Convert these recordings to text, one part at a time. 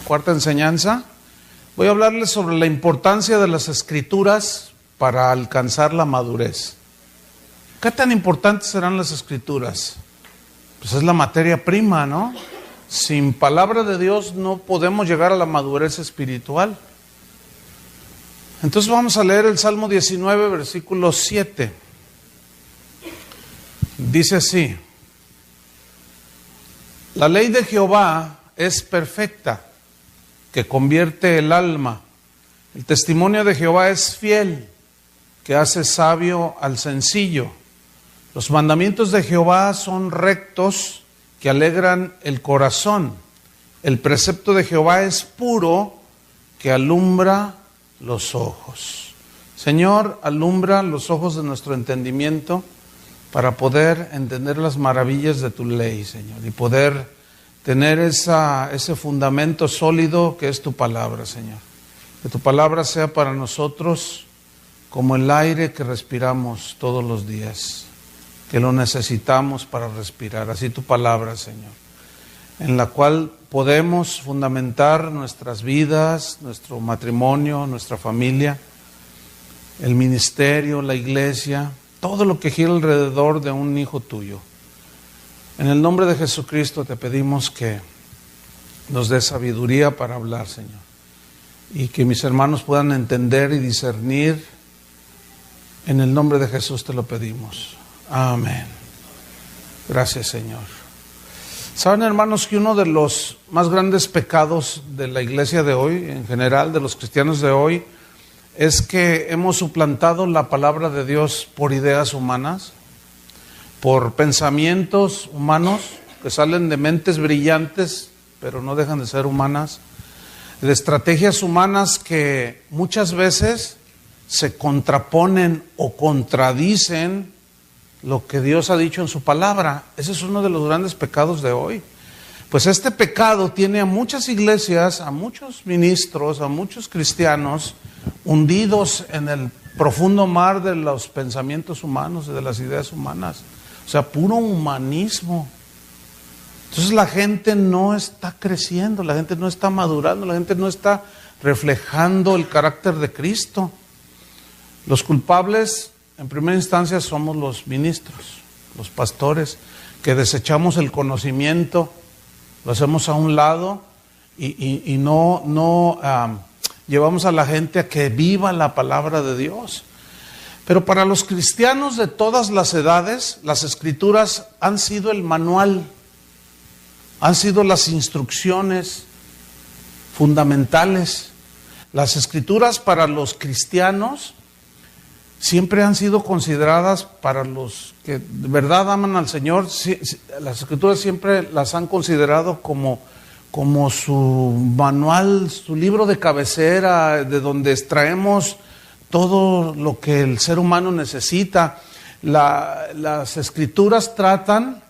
cuarta enseñanza. Voy a hablarles sobre la importancia de las Escrituras para alcanzar la madurez. ¿Qué tan importantes serán las Escrituras? Pues es la materia prima, ¿no? Sin palabra de Dios no podemos llegar a la madurez espiritual. Entonces vamos a leer el Salmo 19, versículo 7. Dice así: la ley de Jehová es perfecta, que convierte el alma. El testimonio de Jehová es fiel, que hace sabio al sencillo. Los mandamientos de Jehová son rectos, que alegran el corazón. El precepto de Jehová es puro, que alumbra los ojos. Señor, alumbra los ojos de nuestro entendimiento para poder entender las maravillas de tu ley, Señor, y poder tener ese fundamento sólido que es tu palabra, Señor. Que tu palabra sea para nosotros como el aire que respiramos todos los días, que lo necesitamos para respirar. Así tu palabra, Señor, en la cual podemos fundamentar nuestras vidas, nuestro matrimonio, nuestra familia, el ministerio, la iglesia, todo lo que gira alrededor de un hijo tuyo. En el nombre de Jesucristo te pedimos que nos dé sabiduría para hablar, Señor, y que mis hermanos puedan entender y discernir. En el nombre de Jesús te lo pedimos. Amén. Gracias, Señor. Saben, hermanos, que uno de los más grandes pecados de la iglesia de hoy, en general de los cristianos de hoy, es que hemos suplantado la palabra de Dios por ideas humanas, por pensamientos humanos que salen de mentes brillantes, pero no dejan de ser humanas, de estrategias humanas que muchas veces se contraponen o contradicen lo que Dios ha dicho en su palabra. Ese es uno de los grandes pecados de hoy. Pues este pecado tiene a muchas iglesias, a muchos ministros, a muchos cristianos hundidos en el profundo mar de los pensamientos humanos y de las ideas humanas. O sea, puro humanismo. Entonces la gente no está creciendo, la gente no está madurando, la gente no está reflejando el carácter de Cristo. Los culpables, en primera instancia, somos los ministros, los pastores, que desechamos el conocimiento, lo hacemos a un lado y no llevamos a la gente a que viva la palabra de Dios. Pero para los cristianos de todas las edades, las Escrituras han sido el manual, han sido las instrucciones fundamentales. Las Escrituras para los cristianos siempre han sido consideradas, para los que de verdad aman al Señor, las Escrituras siempre las han considerado como su manual, su libro de cabecera, de donde extraemos todo lo que el ser humano necesita. Las Escrituras tratan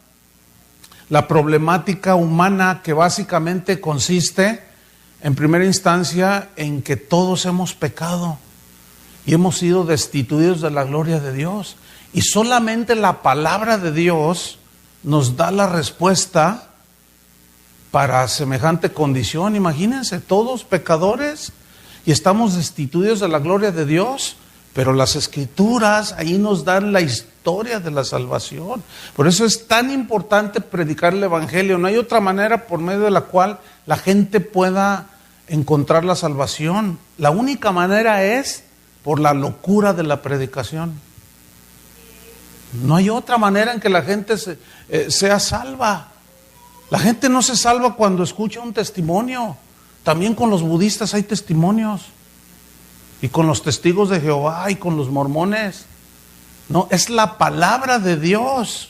la problemática humana, que básicamente consiste, en primera instancia, en que todos hemos pecado y hemos sido destituidos de la gloria de Dios. Y solamente la palabra de Dios nos da la respuesta para semejante condición. Imagínense, todos pecadores y estamos destituidos de la gloria de Dios, pero las Escrituras ahí nos dan la historia de la salvación. Por eso es tan importante predicar el Evangelio. No hay otra manera por medio de la cual la gente pueda encontrar la salvación. La única manera es por la locura de la predicación. No hay otra manera en que la gente sea salva. La gente no se salva cuando escucha un testimonio. También con los budistas hay testimonios. Y con los testigos de Jehová y con los mormones. No, es la palabra de Dios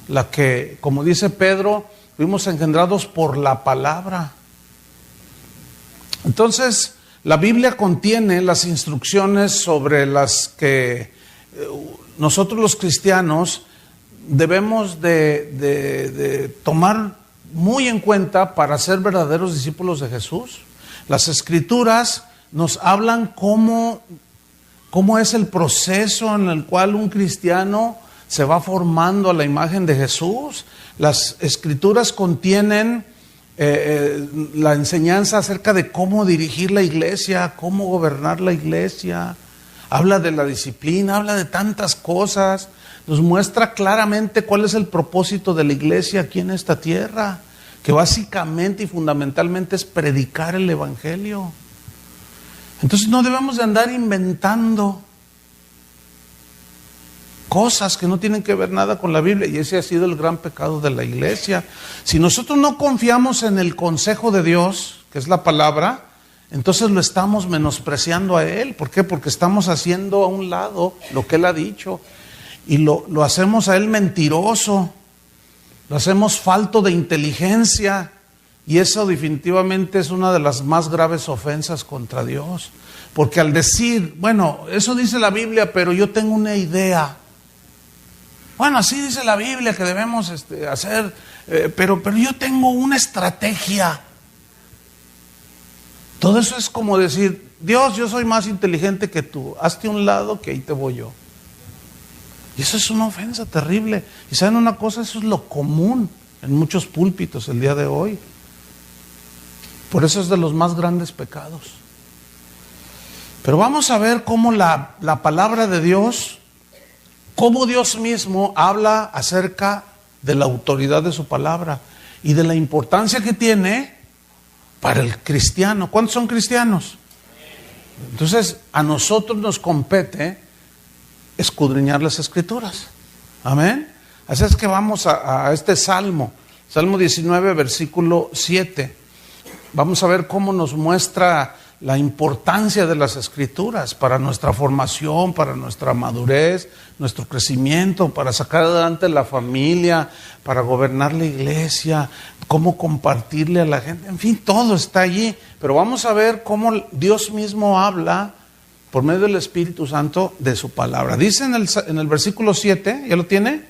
la que, como dice Pedro, fuimos engendrados por la palabra. Entonces, la Biblia contiene las instrucciones sobre las que nosotros los cristianos debemos de tomar muy en cuenta para ser verdaderos discípulos de Jesús. Las Escrituras nos hablan cómo es el proceso en el cual un cristiano se va formando a la imagen de Jesús. Las Escrituras contienen la enseñanza acerca de cómo dirigir la iglesia, cómo gobernar la iglesia. Habla de la disciplina, habla de tantas cosas. Nos muestra claramente cuál es el propósito de la iglesia aquí en esta tierra, que básicamente y fundamentalmente es predicar el evangelio. Entonces no debemos de andar inventando cosas que no tienen que ver nada con la Biblia, y ese ha sido el gran pecado de la iglesia. Si nosotros no confiamos en el consejo de Dios, que es la palabra, entonces lo estamos menospreciando a Él. ¿Por qué? Porque estamos haciendo a un lado lo que Él ha dicho, y lo hacemos a Él mentiroso, lo hacemos falto de inteligencia, y eso definitivamente es una de las más graves ofensas contra Dios. Porque al decir, bueno, eso dice la Biblia, pero yo tengo una idea. Bueno, así dice la Biblia que debemos hacer, pero yo tengo una estrategia. Todo eso es como decir, Dios, yo soy más inteligente que tú, hazte a un lado que ahí te voy yo. Y eso es una ofensa terrible. Y ¿saben una cosa? Eso es lo común en muchos púlpitos el día de hoy. Por eso es de los más grandes pecados. Pero vamos a ver cómo la palabra de Dios, cómo Dios mismo habla acerca de la autoridad de su palabra y de la importancia que tiene para el cristiano. ¿Cuántos son cristianos? Entonces, a nosotros nos compete escudriñar las Escrituras. Amén. Así es que vamos a este Salmo 19, versículo 7. Vamos a ver cómo nos muestra la importancia de las Escrituras para nuestra formación, para nuestra madurez, nuestro crecimiento, para sacar adelante la familia, para gobernar la iglesia, cómo compartirle a la gente. En fin, todo está allí. Pero vamos a ver cómo Dios mismo habla por medio del Espíritu Santo de su palabra. Dice en el versículo 7, ¿ya lo tiene?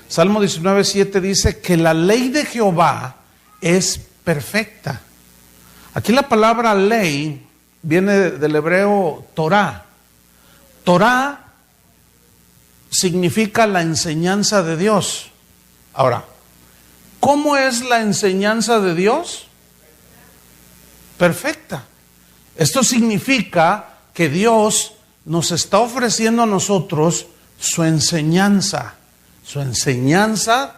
Salmo 19, 7 dice que la ley de Jehová es perfecta. Aquí la palabra ley viene del hebreo Torah. Torah significa la enseñanza de Dios. Ahora, ¿cómo es la enseñanza de Dios? Perfecta. Esto significa que Dios nos está ofreciendo a nosotros su enseñanza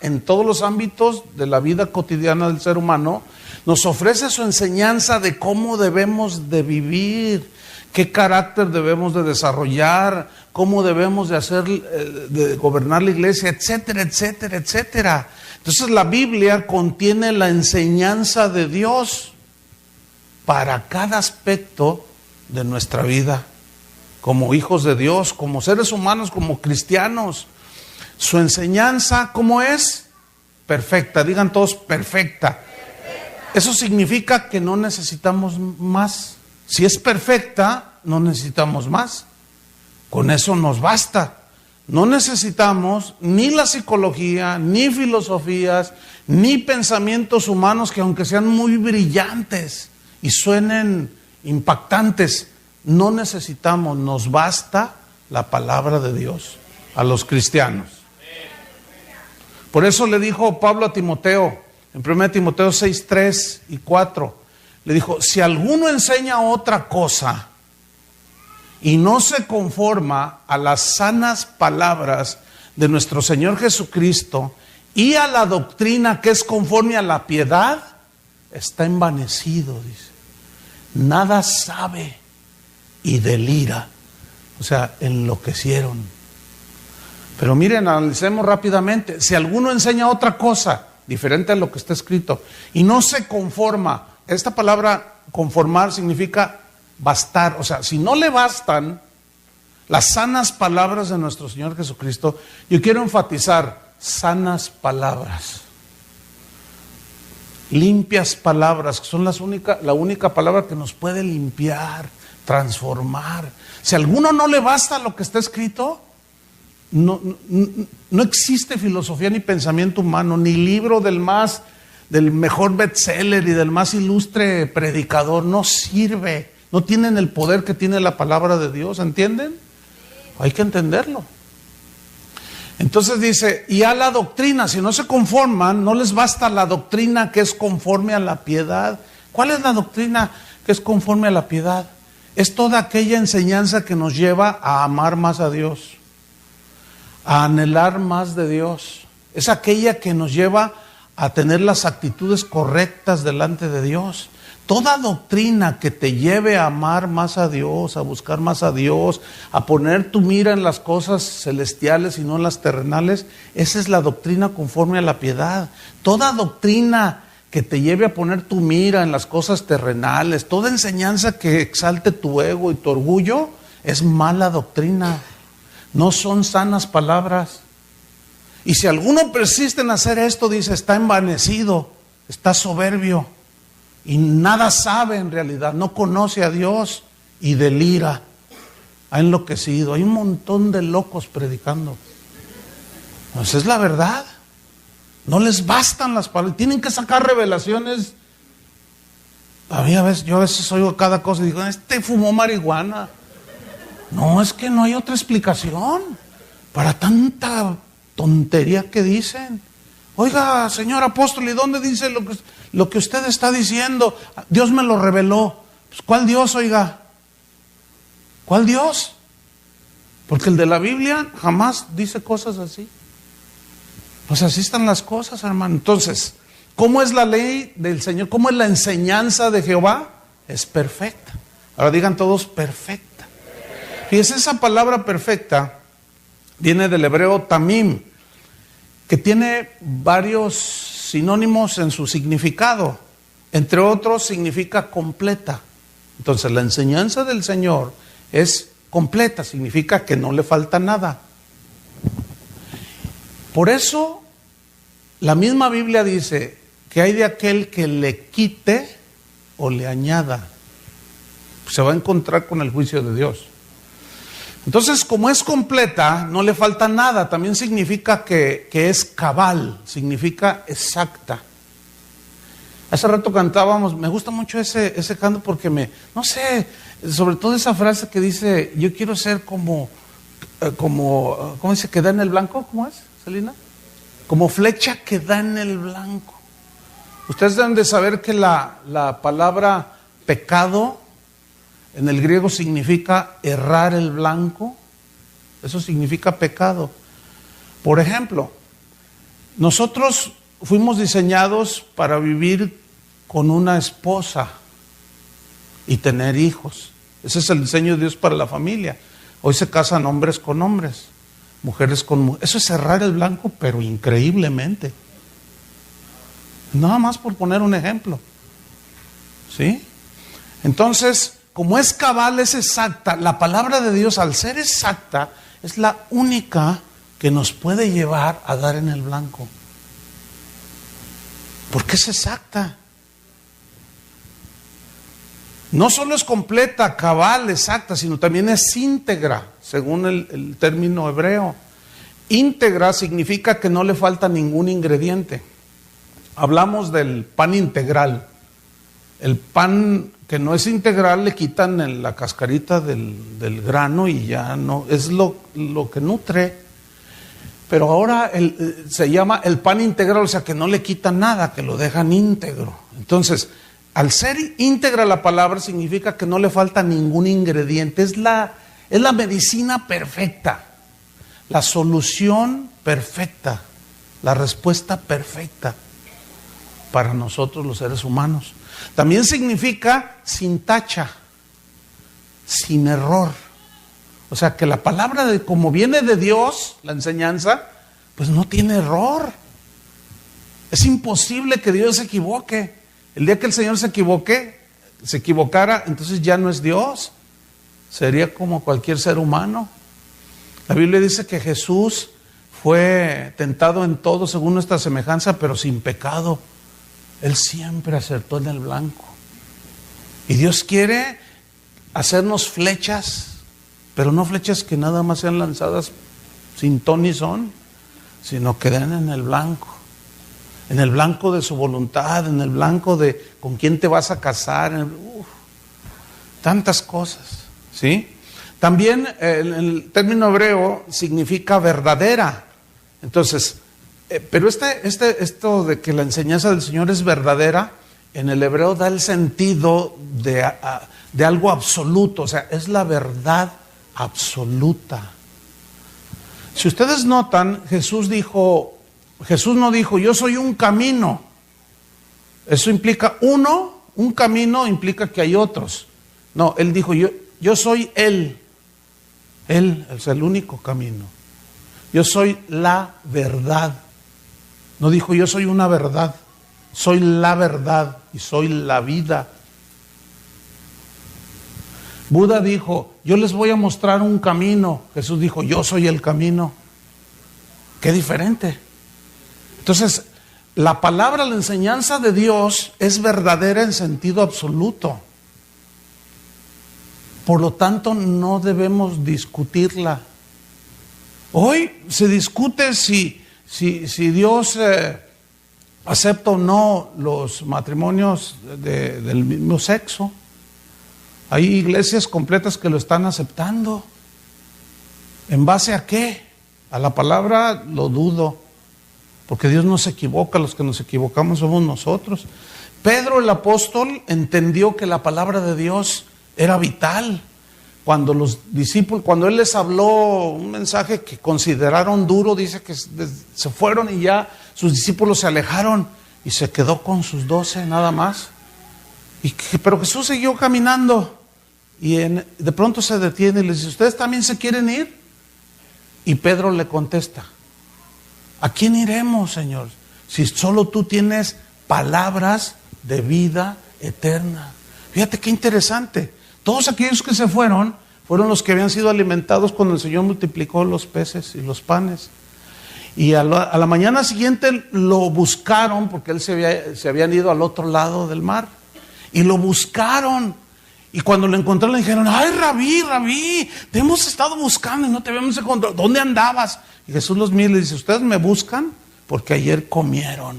en todos los ámbitos de la vida cotidiana del ser humano. Nos ofrece su enseñanza de cómo debemos de vivir, qué carácter debemos de desarrollar, cómo debemos de hacer, de gobernar la iglesia, etcétera, etcétera, etcétera. Entonces la Biblia contiene la enseñanza de Dios para cada aspecto de nuestra vida, como hijos de Dios, como seres humanos, como cristianos. Su enseñanza, ¿cómo es? Perfecta. Digan todos, perfecta. Eso significa que no necesitamos más. Si es perfecta, no necesitamos más. Con eso nos basta. No necesitamos ni la psicología, ni filosofías, ni pensamientos humanos que aunque sean muy brillantes y suenen impactantes, no necesitamos, nos basta la palabra de Dios a los cristianos. Por eso le dijo Pablo a Timoteo, en 1 Timoteo 6, 3 y 4, le dijo, si alguno enseña otra cosa y no se conforma a las sanas palabras de nuestro Señor Jesucristo y a la doctrina que es conforme a la piedad, está envanecido, dice. Nada sabe y delira. O sea, enloquecieron. Pero miren, analicemos rápidamente. Si alguno enseña otra cosa diferente a lo que está escrito y no se conforma, esta palabra conformar significa bastar. O sea, si no le bastan las sanas palabras de nuestro Señor Jesucristo, yo quiero enfatizar sanas palabras, limpias palabras, que son la única palabra que nos puede limpiar, transformar. Si a alguno no le basta lo que está escrito, no existe filosofía ni pensamiento humano, ni libro del mejor bestseller y del más ilustre predicador, no sirve, no tienen el poder que tiene la palabra de Dios, ¿entienden? Hay que entenderlo. Entonces dice, y a la doctrina, si no se conforman, no les basta la doctrina que es conforme a la piedad. ¿Cuál es la doctrina que es conforme a la piedad? Es toda aquella enseñanza que nos lleva a amar más a Dios, a anhelar más de Dios. Es aquella que nos lleva a tener las actitudes correctas delante de Dios. Toda doctrina que te lleve a amar más a Dios, a buscar más a Dios, a poner tu mira en las cosas celestiales y no en las terrenales, esa es la doctrina conforme a la piedad. Toda doctrina que te lleve a poner tu mira en las cosas terrenales, toda enseñanza que exalte tu ego y tu orgullo, es mala doctrina. No son sanas palabras. Y si alguno persiste en hacer esto, dice, está envanecido, está soberbio. Y nada sabe en realidad, no conoce a Dios y delira, ha enloquecido. Hay un montón de locos predicando. Pues es la verdad. No les bastan las palabras, tienen que sacar revelaciones. Yo a veces oigo cada cosa y digo, fumó marihuana. No, es que no hay otra explicación para tanta tontería que dicen. Oiga, señor apóstol, ¿y dónde dice lo que usted está diciendo? Dios me lo reveló. Pues, ¿cuál Dios, oiga? ¿Cuál Dios? Porque el de la Biblia jamás dice cosas así. Pues así están las cosas, hermano. Entonces, ¿cómo es la ley del Señor? ¿Cómo es la enseñanza de Jehová? Es perfecta. Ahora digan todos, perfecta. Fíjense, esa palabra perfecta viene del hebreo tamim, que tiene varios sinónimos en su significado. Entre otros, significa completa. Entonces, la enseñanza del Señor es completa, significa que no le falta nada. Por eso, la misma Biblia dice que hay de aquel que le quite o le añada. Se va a encontrar con el juicio de Dios. Entonces, como es completa, no le falta nada. También significa que es cabal, significa exacta. Hace rato cantábamos, me gusta mucho ese canto porque no sé, sobre todo esa frase que dice, yo quiero ser ¿cómo dice? ¿Que da en el blanco? ¿Cómo es, Celina? Como flecha que da en el blanco. Ustedes deben de saber que la palabra pecado en el griego significa errar el blanco. Eso significa pecado. Por ejemplo, nosotros fuimos diseñados para vivir con una esposa y tener hijos. Ese es el diseño de Dios para la familia. Hoy se casan hombres con hombres, mujeres con mujeres. Eso es errar el blanco, pero increíblemente. Nada más por poner un ejemplo. ¿Sí? Entonces, como es cabal, es exacta, la palabra de Dios, al ser exacta, es la única que nos puede llevar a dar en el blanco. Porque es exacta. No solo es completa, cabal, exacta, sino también es íntegra, según el término hebreo. Íntegra significa que no le falta ningún ingrediente. Hablamos del pan integral. El pan que no es integral le quitan la cascarita del grano y ya no, es lo que nutre. Pero ahora se llama el pan integral, o sea que no le quitan nada, que lo dejan íntegro. Entonces, al ser íntegra la palabra significa que no le falta ningún ingrediente. Es la medicina perfecta, la solución perfecta, la respuesta perfecta para nosotros los seres humanos. También significa sin tacha, sin error. O sea que la palabra, como viene de Dios, la enseñanza, pues no tiene error. Es imposible que Dios se equivoque. El día que el Señor se equivocara, entonces ya no es Dios. Sería como cualquier ser humano. La Biblia dice que Jesús fue tentado en todo según nuestra semejanza, pero sin pecado. Él siempre acertó en el blanco. Y Dios quiere hacernos flechas, pero no flechas que nada más sean lanzadas sin ton ni son, sino que den en el blanco de su voluntad, en el blanco de con quién te vas a casar, tantas cosas, ¿sí? También el término hebreo significa verdadera. Entonces, pero esto de que la enseñanza del Señor es verdadera, en el hebreo da el sentido de algo absoluto, o sea, es la verdad absoluta. Si ustedes notan, Jesús no dijo, yo soy un camino. Eso implica un camino implica que hay otros. No, Él dijo, yo soy Él. Él es el único camino. Yo soy la verdad. No dijo, yo soy una verdad. Soy la verdad y soy la vida. Buda dijo, yo les voy a mostrar un camino. Jesús dijo, yo soy el camino. Qué diferente. Entonces, la palabra, la enseñanza de Dios es verdadera en sentido absoluto. Por lo tanto, no debemos discutirla. Hoy se discute si Dios acepta o no los matrimonios del mismo sexo. Hay iglesias completas que lo están aceptando. ¿En base a qué? A la palabra lo dudo, porque Dios no se equivoca, los que nos equivocamos somos nosotros. Pedro el apóstol entendió que la palabra de Dios era vital. Cuando los discípulos, cuando él les habló un mensaje que consideraron duro, dice que se fueron y ya sus discípulos se alejaron y se quedó con sus 12 nada más. Pero Jesús siguió caminando y de pronto se detiene y les dice, ¿ustedes también se quieren ir? Y Pedro le contesta, ¿a quién iremos, Señor? Si solo tú tienes palabras de vida eterna. Fíjate qué interesante. Todos aquellos que se fueron los que habían sido alimentados cuando el Señor multiplicó los peces y los panes. Y a la mañana siguiente lo buscaron porque él se habían ido al otro lado del mar. Y lo buscaron. Y cuando lo encontraron le dijeron, ay, Rabí, te hemos estado buscando y no te habíamos encontrado. ¿Dónde andabas? Y Jesús los mira y le dice, ustedes me buscan porque ayer comieron.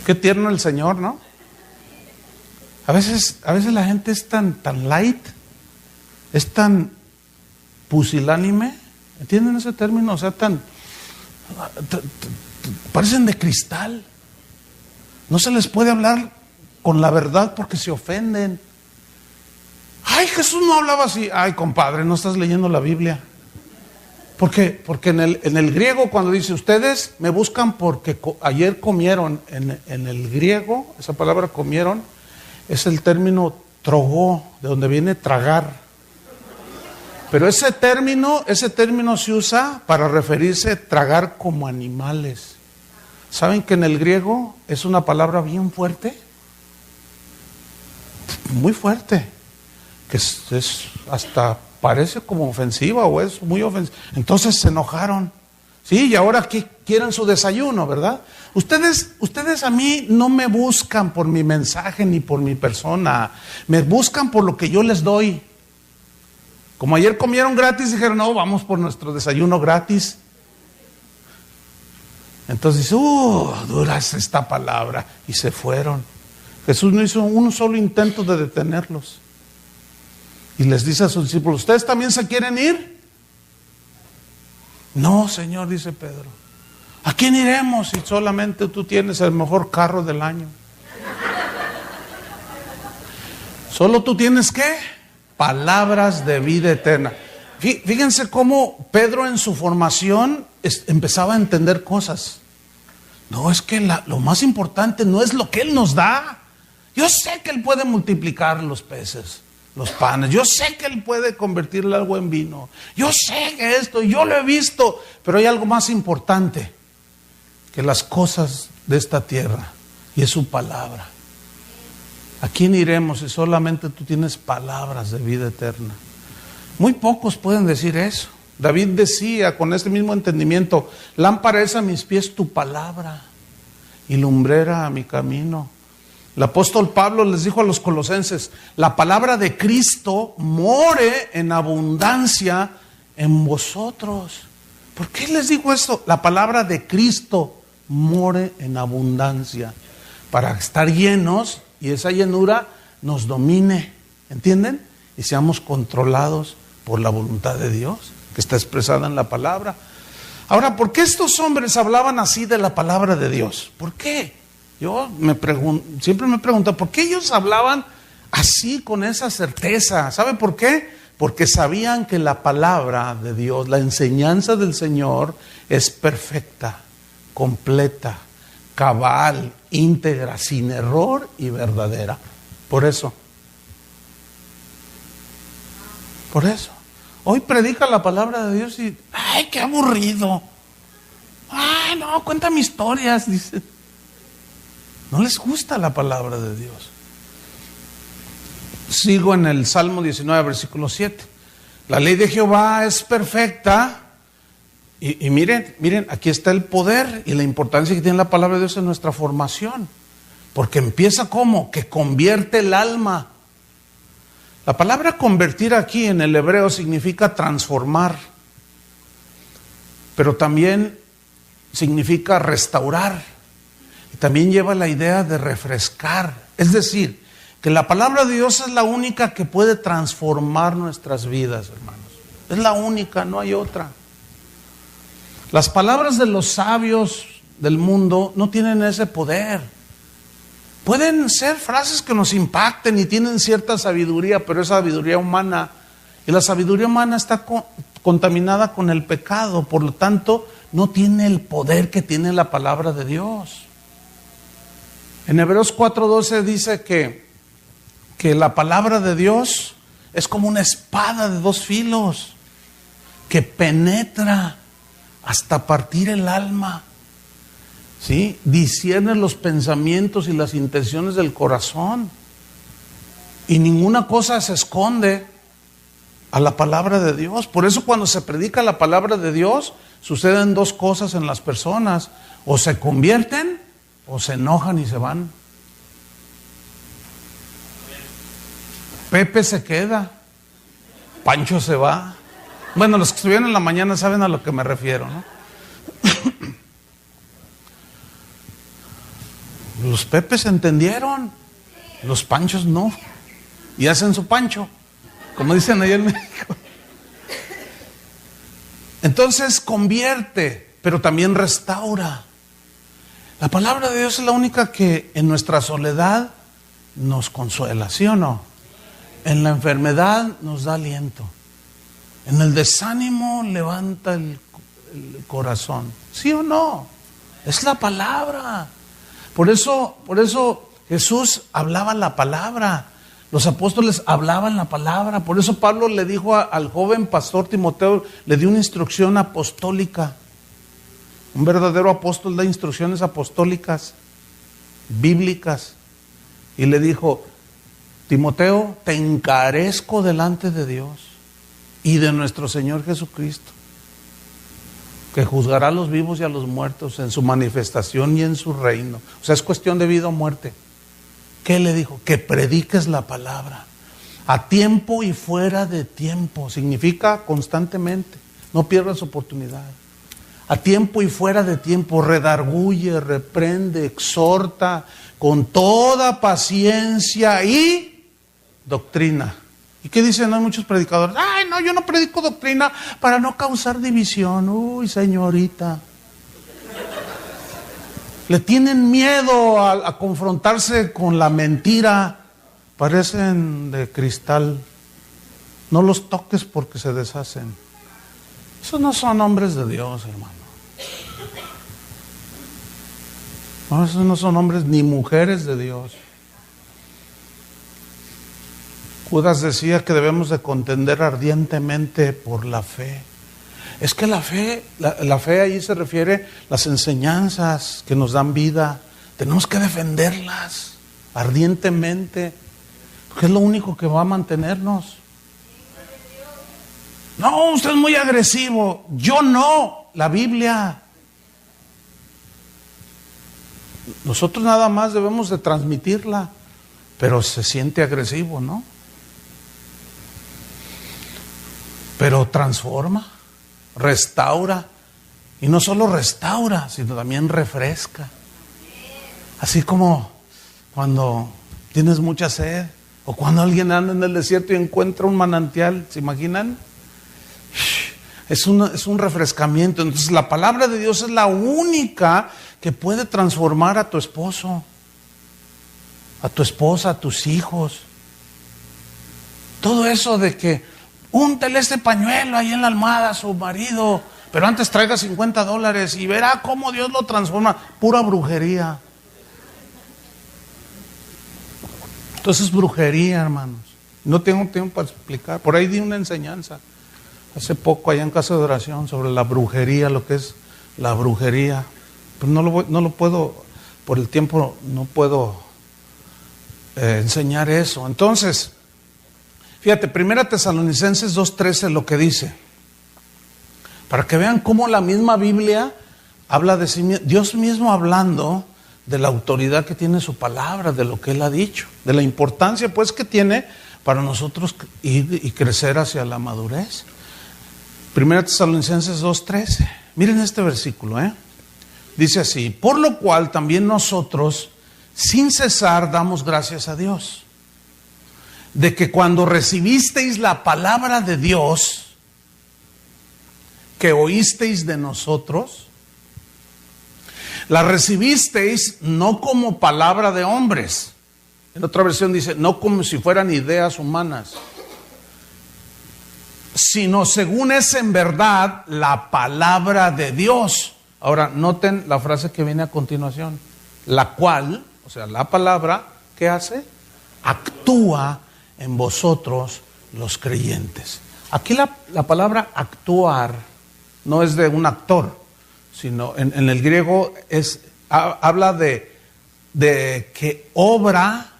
Qué tierno el Señor, ¿no? A veces la gente es tan light, es tan pusilánime, ¿entienden ese término? O sea, parecen de cristal. No se les puede hablar con la verdad porque se ofenden. Ay, Jesús no hablaba así. Ay, compadre, no estás leyendo la Biblia. Porque en el griego cuando dice ustedes me buscan porque ayer comieron, en el griego, esa palabra comieron, es el término trogó, de donde viene tragar. Pero ese término se usa para referirse a tragar como animales. ¿Saben que en el griego es una palabra bien fuerte? Muy fuerte. Que es hasta parece como ofensiva o es muy ofensiva. Entonces se enojaron. Sí, y ahora quieren su desayuno, ¿verdad? Ustedes a mí no me buscan por mi mensaje ni por mi persona. Me buscan por lo que yo les doy. Como ayer comieron gratis, dijeron, no, vamos por nuestro desayuno gratis. Entonces, dura es esta palabra. Y se fueron. Jesús no hizo un solo intento de detenerlos. Y les dice a sus discípulos, ¿ustedes también se quieren ir? No, Señor, dice Pedro. ¿A quién iremos si solamente tú tienes el mejor carro del año? Solo tú tienes, ¿qué? Palabras de vida eterna. Fíjense cómo Pedro en su formación empezaba a entender cosas. No, es que lo más importante no es lo que Él nos da. Yo sé que Él puede multiplicar los peces, los panes. Yo sé que Él puede convertir el agua en vino. Yo sé que esto, yo lo he visto. Pero hay algo más importante que las cosas de esta tierra, y es su palabra. ¿A quién iremos si solamente tú tienes palabras de vida eterna? Muy pocos pueden decir eso. David decía con este mismo entendimiento, lámpara es a mis pies tu palabra y lumbrera a mi camino. El apóstol Pablo les dijo a los colosenses, la palabra de Cristo more en abundancia en vosotros. ¿Por qué les digo esto? La palabra de Cristo more en abundancia para estar llenos y esa llenura nos domine, ¿entienden? Y seamos controlados por la voluntad de Dios. que está expresada en la palabra. Ahora, ¿por qué estos hombres hablaban así de la palabra de Dios? ¿Por qué? Yo siempre me pregunto, ¿por qué ellos hablaban así con esa certeza? ¿Sabe por qué? Porque sabían que la palabra de Dios, la enseñanza del Señor es perfecta, completa, cabal, íntegra, sin error y verdadera. Por eso. Hoy predica la palabra de Dios y, ¡ay, qué aburrido! ¡Ay, no, cuéntame historias! Dice. No les gusta la palabra de Dios. Sigo en el Salmo 19, versículo 7. La ley de Jehová es perfecta. Y miren, aquí está el poder y la importancia que tiene la palabra de Dios en nuestra formación. Porque empieza como que convierte el alma. La palabra convertir aquí en el hebreo significa transformar, pero también significa restaurar y también lleva la idea de refrescar. Es decir, que la palabra de Dios es la única que puede transformar nuestras vidas, hermanos. Es la única, no hay otra. Las palabras de los sabios del mundo no tienen ese poder. Pueden ser frases que nos impacten y tienen cierta sabiduría, pero es sabiduría humana. Y la sabiduría humana está contaminada con el pecado, por lo tanto, no tiene el poder que tiene la palabra de Dios. En Hebreos 4:12 dice que la palabra de Dios es como una espada de dos filos que penetra hasta partir el alma. ¿Sí? Discierne los pensamientos y las intenciones del corazón. Y ninguna cosa se esconde a la palabra de Dios. Por eso cuando se predica la palabra de Dios, suceden dos cosas en las personas. O se convierten o se enojan y se van. Pepe se queda, Pancho se va. Bueno, los que estuvieron en la mañana saben a lo que me refiero, ¿no? Los Pepes entendieron, los Panchos no, y hacen su pancho, como dicen allá en México. Entonces convierte, pero también restaura. La palabra de Dios es la única que en nuestra soledad nos consuela, ¿sí o no? En la enfermedad nos da aliento, en el desánimo levanta el corazón, ¿sí o no? Es la palabra. Por eso Jesús hablaba la palabra, los apóstoles hablaban la palabra. Por eso Pablo le dijo al joven pastor Timoteo, le dio una instrucción apostólica. Un verdadero apóstol da instrucciones apostólicas, bíblicas. Y le dijo, Timoteo, te encarezco delante de Dios y de nuestro Señor Jesucristo, que juzgará a los vivos y a los muertos en su manifestación y en su reino. O sea, es cuestión de vida o muerte. ¿Qué le dijo? Que prediques la palabra a tiempo y fuera de tiempo. Significa constantemente. No pierdas oportunidad. A tiempo y fuera de tiempo. Redarguye, reprende, exhorta con toda paciencia y doctrina. ¿Y qué dicen? Hay muchos predicadores. Ay, no, yo no predico doctrina para no causar división. Uy, señorita. Le tienen miedo a confrontarse con la mentira. Parecen de cristal. No los toques porque se deshacen. Esos no son hombres de Dios, hermano. No, esos no son hombres ni mujeres de Dios. Judas decía que debemos de contender ardientemente por la fe. Es que la fe ahí se refiere a las enseñanzas que nos dan vida. Tenemos que defenderlas ardientemente, porque es lo único que va a mantenernos. No, usted es muy agresivo. Yo no, la Biblia. Nosotros nada más debemos de transmitirla, pero se siente agresivo, ¿no? Pero transforma, restaura, y no solo restaura, sino también refresca. Así como cuando tienes mucha sed, o cuando alguien anda en el desierto y encuentra un manantial, ¿se imaginan? es un refrescamiento. Entonces la palabra de Dios es la única que puede transformar a tu esposo, a tu esposa, a tus hijos. Todo eso de que úntele este pañuelo ahí en la almohada a su marido, pero antes traiga $50 y verá cómo Dios lo transforma. Pura brujería. Entonces brujería, hermanos. No tengo tiempo para explicar. Por ahí di una enseñanza hace poco allá en Casa de Oración sobre la brujería, lo que es la brujería. Pero no lo puedo, por el tiempo no puedo enseñar eso. Entonces, fíjate, 1 Tesalonicenses 2:13 lo que dice, para que vean cómo la misma Biblia habla de sí mismo, Dios mismo hablando de la autoridad que tiene su palabra, de lo que Él ha dicho, de la importancia pues que tiene para nosotros ir y crecer hacia la madurez. 1 Tesalonicenses 2:13, miren este versículo, dice así: por lo cual también nosotros sin cesar damos gracias a Dios, de que cuando recibisteis la palabra de Dios, que oísteis de nosotros, la recibisteis no como palabra de hombres. En otra versión dice, no como si fueran ideas humanas, sino según es en verdad la palabra de Dios. Ahora, noten la frase que viene a continuación. La cual, o sea, la palabra, ¿qué hace? Actúa en vosotros los creyentes. Aquí la palabra actuar no es de un actor, sino en el griego habla de que obra,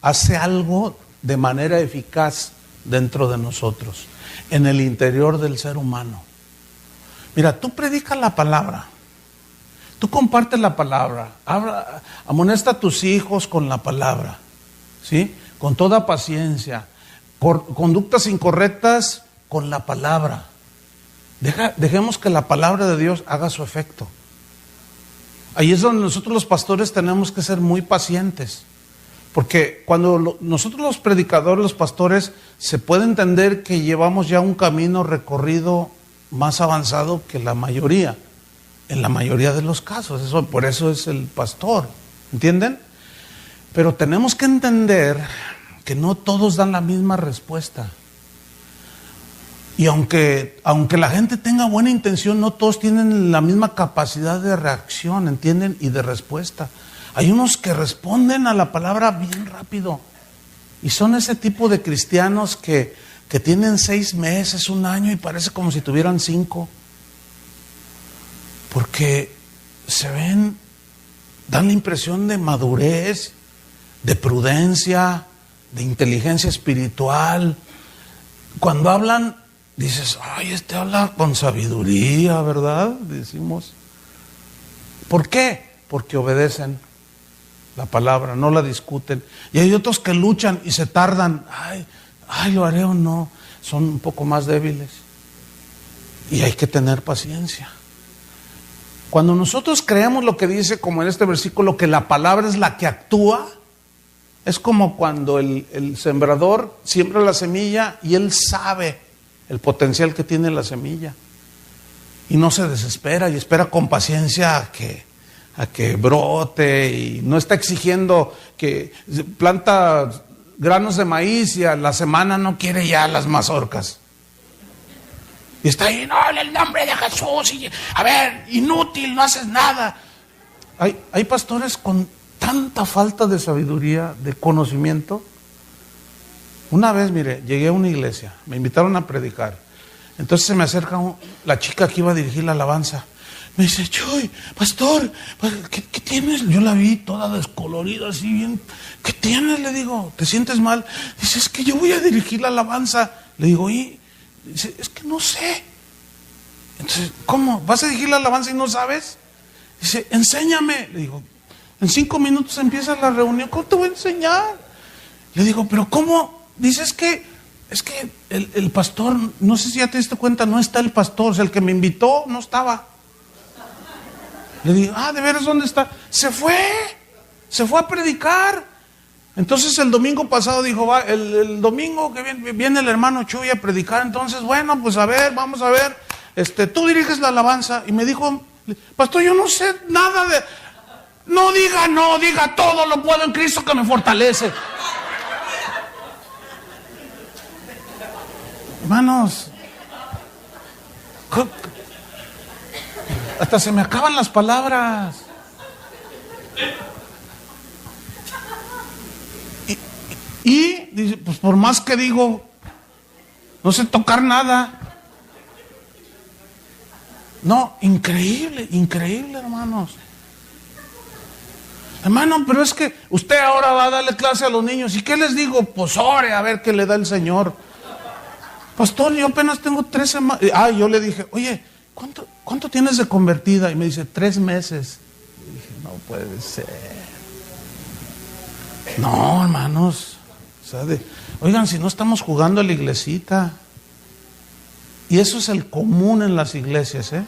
hace algo de manera eficaz dentro de nosotros, en el interior del ser humano. Mira, tú predicas la palabra, tú compartes la palabra, amonesta a tus hijos con la palabra, ¿sí? Con toda paciencia, conductas incorrectas con la palabra. Dejemos que la palabra de Dios haga su efecto. Ahí es donde nosotros los pastores tenemos que ser muy pacientes, porque cuando nosotros los predicadores, los pastores, se puede entender que llevamos ya un camino recorrido más avanzado que la mayoría, en la mayoría de los casos. Por eso es el pastor, ¿entienden? Pero tenemos que entender que no todos dan la misma respuesta. Y aunque la gente tenga buena intención, no todos tienen la misma capacidad de reacción, ¿entienden? Y de respuesta. Hay unos que responden a la palabra bien rápido. Y son ese tipo de cristianos que tienen 6 meses, 1 año y parece como si tuvieran 5. Porque dan la impresión de madurez, de prudencia, de inteligencia espiritual. Cuando hablan, dices, ay, este habla con sabiduría, ¿verdad? Decimos. ¿Por qué? Porque obedecen la palabra, no la discuten. Y hay otros que luchan y se tardan. Ay, lo haré o no. Son un poco más débiles. Y hay que tener paciencia. Cuando nosotros creemos lo que dice, como en este versículo, que la palabra es la que actúa, es como cuando el sembrador siembra la semilla y él sabe el potencial que tiene la semilla. Y no se desespera y espera con paciencia a que brote, y no está exigiendo que planta granos de maíz y a la semana no quiere ya las mazorcas. Y está ahí, no, en el nombre de Jesús, y, a ver, inútil, no haces nada. Hay pastores con tanta falta de sabiduría, de conocimiento. Una vez, mire, llegué a una iglesia, me invitaron a predicar. Entonces se me acerca la chica que iba a dirigir la alabanza. Me dice, Chuy, pastor, ¿qué tienes? Yo la vi toda descolorida, así bien. ¿Qué tienes? Le digo, ¿te sientes mal? Dice, es que yo voy a dirigir la alabanza. Le digo, ¿y? Dice, es que no sé. Entonces, ¿cómo? ¿Vas a dirigir la alabanza y no sabes? Dice, enséñame. Le digo, en 5 minutos empieza la reunión, ¿cómo te voy a enseñar? Le digo, ¿pero cómo? Dice, es que el pastor, no sé si ya te diste cuenta, no está el pastor, o sea, el que me invitó no estaba. Le digo, ¿de veras dónde está? Se fue a predicar. Entonces el domingo pasado dijo, el domingo que viene el hermano Chuy a predicar, entonces bueno, pues a ver, vamos a ver. tú diriges la alabanza. Y me dijo, pastor, yo no sé nada de... No, diga todo lo puedo en Cristo que me fortalece. Hermanos, hasta se me acaban las palabras. Y dice, pues por más que digo, no sé tocar nada. No, increíble, hermanos. Hermano, pero es que usted ahora va a darle clase a los niños. ¿Y qué les digo? Pues ore a ver qué le da el Señor. Pastor, yo apenas tengo 3 semanas. Yo le dije, oye, ¿cuánto tienes de convertida? Y me dice, 3 meses. Y dije, no puede ser. No, hermanos. Oigan, si no estamos jugando a la iglesita. Y eso es el común en las iglesias, ¿eh?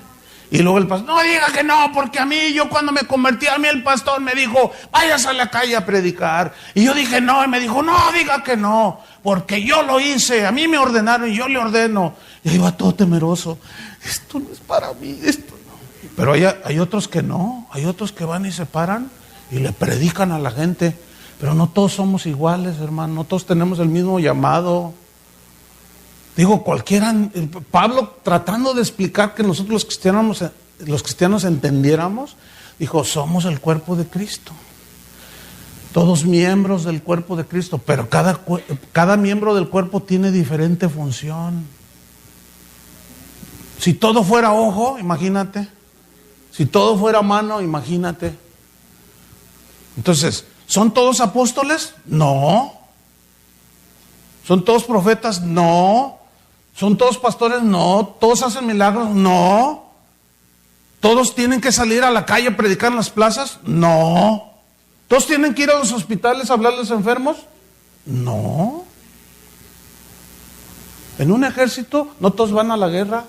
Y luego el pastor, no diga que no, porque yo cuando me convertí, a mí el pastor me dijo, vayas a la calle a predicar. Y yo dije no, y me dijo, no, diga que no, porque yo lo hice, a mí me ordenaron y yo le ordeno. Y ahí va todo temeroso, esto no es para mí, esto no. Pero hay otros que no, hay otros que van y se paran y le predican a la gente. Pero no todos somos iguales, hermano, no todos tenemos el mismo llamado. Digo, Pablo tratando de explicar que nosotros los cristianos entendiéramos, dijo, somos el cuerpo de Cristo. Todos miembros del cuerpo de Cristo, pero cada miembro del cuerpo tiene diferente función. Si todo fuera ojo, imagínate. Si todo fuera mano, imagínate. Entonces, ¿son todos apóstoles? No. ¿Son todos profetas? No. ¿Son todos pastores? No. ¿Todos hacen milagros? No. ¿Todos tienen que salir a la calle a predicar en las plazas? No. ¿Todos tienen que ir a los hospitales a hablar a los enfermos? No. En un ejército no todos van a la guerra.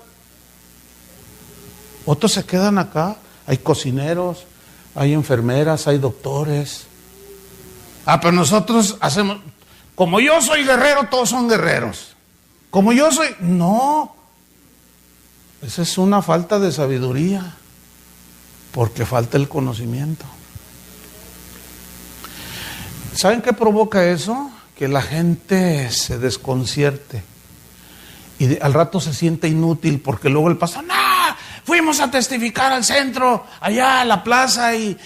Otros se quedan acá. Hay cocineros, hay enfermeras, hay doctores. Pero nosotros hacemos... Como yo soy guerrero, todos son guerreros. Como yo soy... No. Esa es una falta de sabiduría. Porque falta el conocimiento. ¿Saben qué provoca eso? Que la gente se desconcierte. Y al rato se siente inútil porque luego el pastor... ¡No! Fuimos a testificar al centro, allá a la plaza y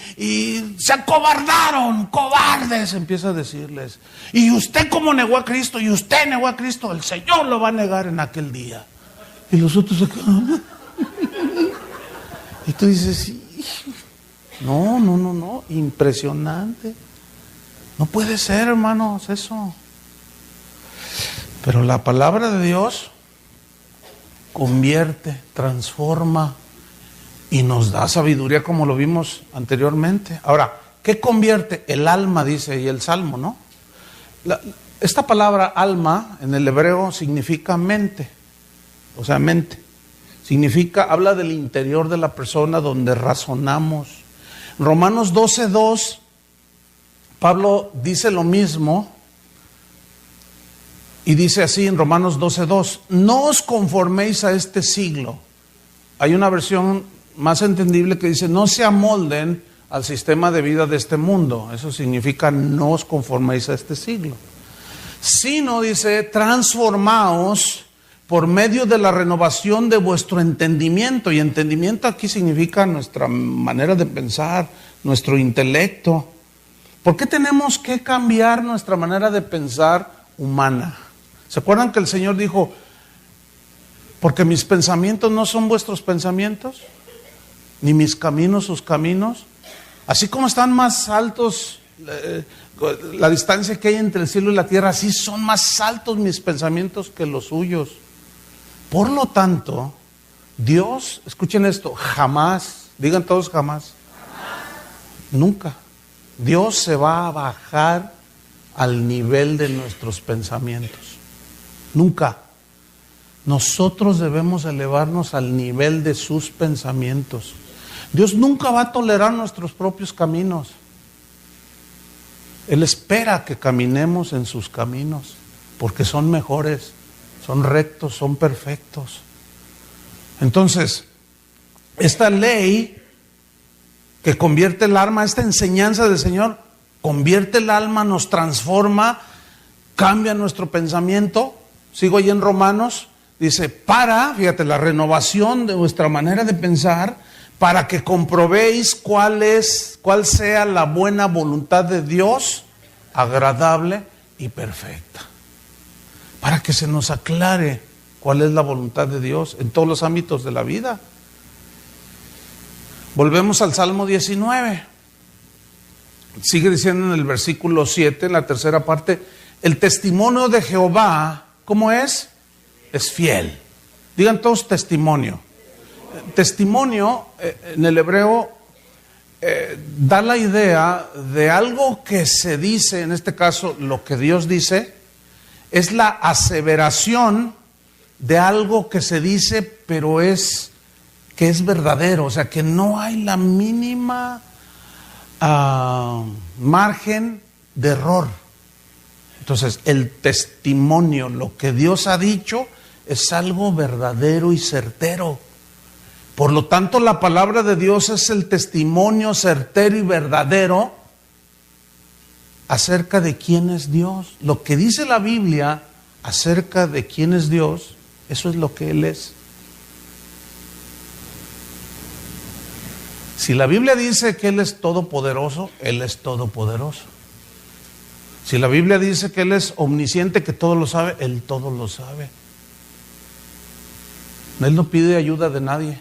se acobardaron, cobardes, empieza a decirles. Y usted como negó a Cristo, y usted negó a Cristo, el Señor lo va a negar en aquel día. Y los otros se quedan. Y tú dices, no, impresionante. No puede ser, hermanos, eso. Pero la palabra de Dios convierte, transforma y nos da sabiduría como lo vimos anteriormente. Ahora, ¿qué convierte? El alma, dice y el Salmo, ¿no? Esta palabra alma en el hebreo significa mente, o sea, mente. Habla del interior de la persona donde razonamos. Romanos 12:2, Pablo dice lo mismo. Y dice así en Romanos 12:2, no os conforméis a este siglo. Hay una versión más entendible que dice, no se amolden al sistema de vida de este mundo. Eso significa, no os conforméis a este siglo. Sino, dice, transformaos por medio de la renovación de vuestro entendimiento. Y entendimiento aquí significa nuestra manera de pensar, nuestro intelecto. ¿Por qué tenemos que cambiar nuestra manera de pensar humana? ¿Se acuerdan que el Señor dijo, porque mis pensamientos no son vuestros pensamientos, ni mis caminos sus caminos? Así como están más altos la distancia que hay entre el cielo y la tierra, así son más altos mis pensamientos que los suyos. Por lo tanto, Dios, escuchen esto, jamás, digan todos jamás, nunca, Dios se va a bajar al nivel de nuestros pensamientos. Nunca. Nosotros debemos elevarnos al nivel de sus pensamientos. Dios nunca va a tolerar nuestros propios caminos. Él espera que caminemos en sus caminos, porque son mejores, son rectos, son perfectos. Entonces, esta ley que convierte el alma, esta enseñanza del Señor, convierte el alma, nos transforma, cambia nuestro pensamiento. Sigo ahí en Romanos, dice, fíjate, la renovación de vuestra manera de pensar, para que comprobéis cuál sea la buena voluntad de Dios, agradable y perfecta. Para que se nos aclare cuál es la voluntad de Dios en todos los ámbitos de la vida. Volvemos al Salmo 19. Sigue diciendo en el versículo 7, en la tercera parte, el testimonio de Jehová, ¿cómo es? Es fiel. Digan todos testimonio. Testimonio en el hebreo da la idea de algo que se dice, en este caso lo que Dios dice, es la aseveración de algo que se dice, pero que es verdadero, o sea, que no hay la mínima margen de error. Entonces, el testimonio, lo que Dios ha dicho, es algo verdadero y certero. Por lo tanto, la palabra de Dios es el testimonio certero y verdadero acerca de quién es Dios. Lo que dice la Biblia acerca de quién es Dios, eso es lo que Él es. Si la Biblia dice que Él es todopoderoso, Él es todopoderoso. Si la Biblia dice que Él es omnisciente, que todo lo sabe, Él todo lo sabe. Él no pide ayuda de nadie.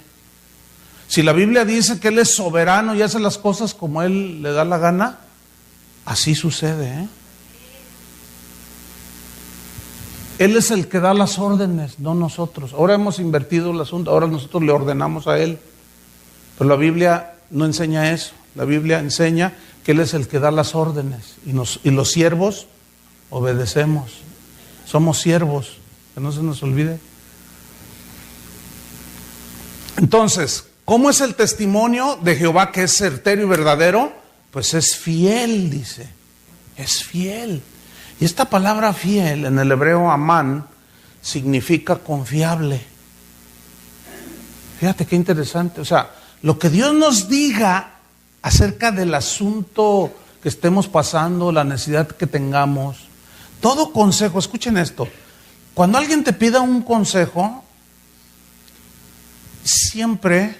Si la Biblia dice que Él es soberano y hace las cosas como Él le da la gana, así sucede, Él es el que da las órdenes, no nosotros. Ahora hemos invertido el asunto, ahora nosotros le ordenamos a Él. Pero la Biblia no enseña eso. La Biblia enseña que Él es el que da las órdenes y los siervos obedecemos. Somos siervos, que no se nos olvide. Entonces, ¿cómo es el testimonio de Jehová que es certero y verdadero? Pues es fiel, dice. Es fiel. Y esta palabra fiel en el hebreo amán significa confiable. Fíjate qué interesante. O sea, lo que Dios nos diga acerca del asunto que estemos pasando, la necesidad que tengamos, todo consejo, escuchen esto, cuando alguien te pida un consejo, siempre,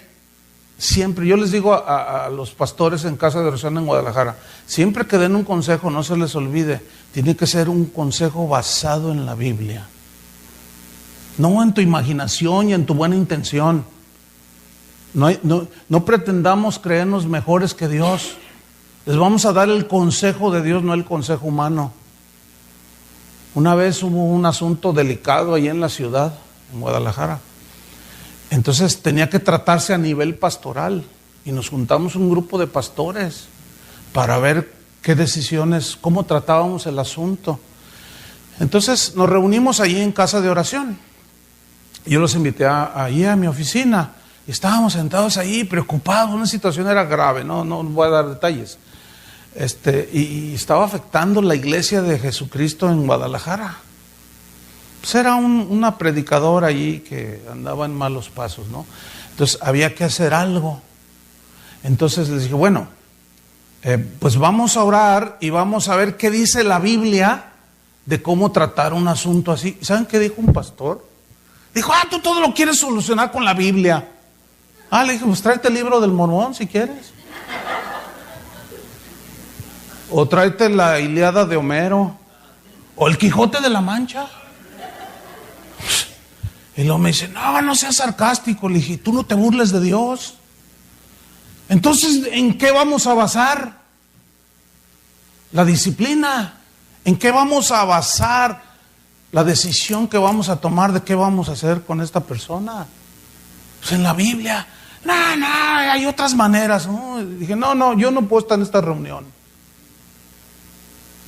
yo les digo a los pastores en Casa de Oración en Guadalajara, siempre que den un consejo, no se les olvide, tiene que ser un consejo basado en la Biblia, no en tu imaginación y en tu buena intención. No pretendamos creernos mejores que Dios. Les vamos a dar el consejo de Dios, no el consejo humano. Una vez hubo un asunto delicado ahí en la ciudad, en Guadalajara. Entonces tenía que tratarse a nivel pastoral y nos juntamos un grupo de pastores para ver qué decisiones, cómo tratábamos el asunto. Entonces nos reunimos allí en Casa de Oración. Yo los invité allí a mi oficina. Estábamos sentados ahí preocupados, una situación era grave, no voy a dar detalles. Y estaba afectando la iglesia de Jesucristo en Guadalajara. Pues era una predicadora allí que andaba en malos pasos, ¿no? Entonces había que hacer algo. Entonces les dije, bueno, pues vamos a orar y vamos a ver qué dice la Biblia de cómo tratar un asunto así. ¿Saben qué dijo un pastor? Dijo, tú todo lo quieres solucionar con la Biblia. Le dije, pues tráete el libro del Mormón si quieres. O tráete la Ilíada de Homero. O el Quijote de la Mancha. Y luego me dice, no seas sarcástico. Le dije, tú no te burles de Dios. Entonces, ¿en qué vamos a basar la disciplina? ¿En qué vamos a basar la decisión que vamos a tomar de qué vamos a hacer con esta persona? Pues en la Biblia. No, hay otras maneras. ¿No? Dije, no, yo no puedo estar en esta reunión.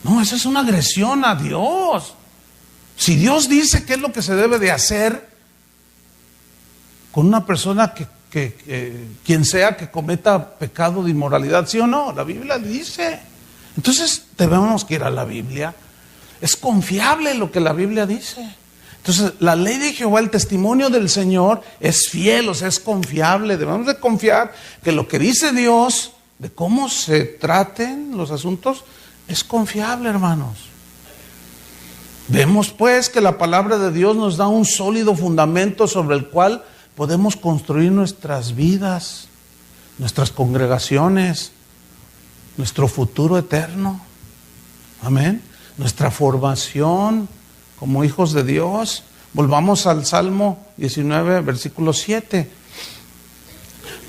No, esa es una agresión a Dios. Si Dios dice qué es lo que se debe de hacer con una persona que quien sea que cometa pecado de inmoralidad, ¿sí o no? La Biblia dice. Entonces debemos que ir a la Biblia. Es confiable lo que la Biblia dice. Entonces, la ley de Jehová, el testimonio del Señor, es fiel, o sea, es confiable. Debemos de confiar que lo que dice Dios, de cómo se traten los asuntos, es confiable, hermanos. Vemos pues que la palabra de Dios nos da un sólido fundamento sobre el cual podemos construir nuestras vidas, nuestras congregaciones, nuestro futuro eterno. Amén. Nuestra formación como hijos de Dios. Volvamos al Salmo 19, versículo 7.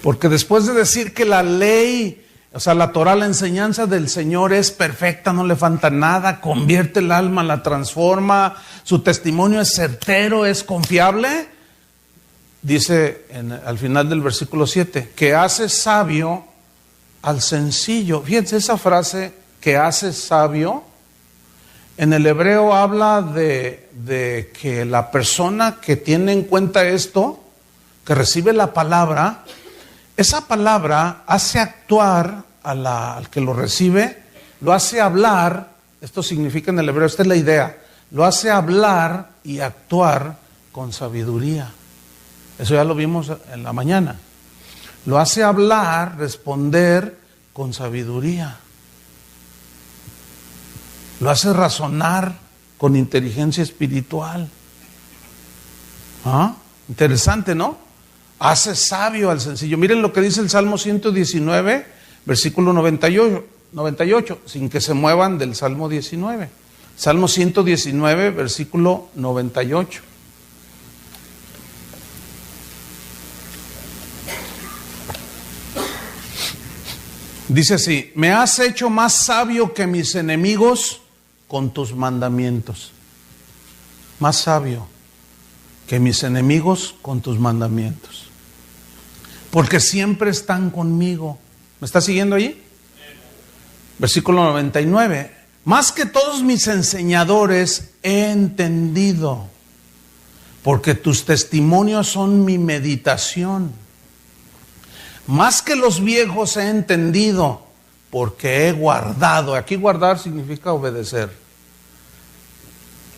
Porque después de decir que la ley, o sea, la Torah, la enseñanza del Señor es perfecta, no le falta nada, convierte el alma, la transforma, su testimonio es certero, es confiable, dice al final del versículo 7, que hace sabio al sencillo. Fíjense esa frase, que hace sabio. En el hebreo habla de que la persona que tiene en cuenta esto, que recibe la palabra, esa palabra hace actuar al que lo recibe, lo hace hablar, esto significa en el hebreo, esta es la idea, lo hace hablar y actuar con sabiduría. Eso ya lo vimos en la mañana. Lo hace hablar, responder con sabiduría. Lo hace razonar con inteligencia espiritual. ¿Ah? Interesante, ¿no? Hace sabio al sencillo. Miren lo que dice el Salmo 119, versículo 98, sin que se muevan del Salmo 19. Salmo 119, versículo 98. Dice así: me has hecho más sabio que mis enemigos con tus mandamientos. Más sabio que mis enemigos con tus mandamientos. Porque siempre están conmigo. ¿Me está siguiendo ahí? Versículo 99. Más que todos mis enseñadores he entendido, porque tus testimonios son mi meditación. Más que los viejos he entendido, porque he guardado. Aquí guardar significa obedecer.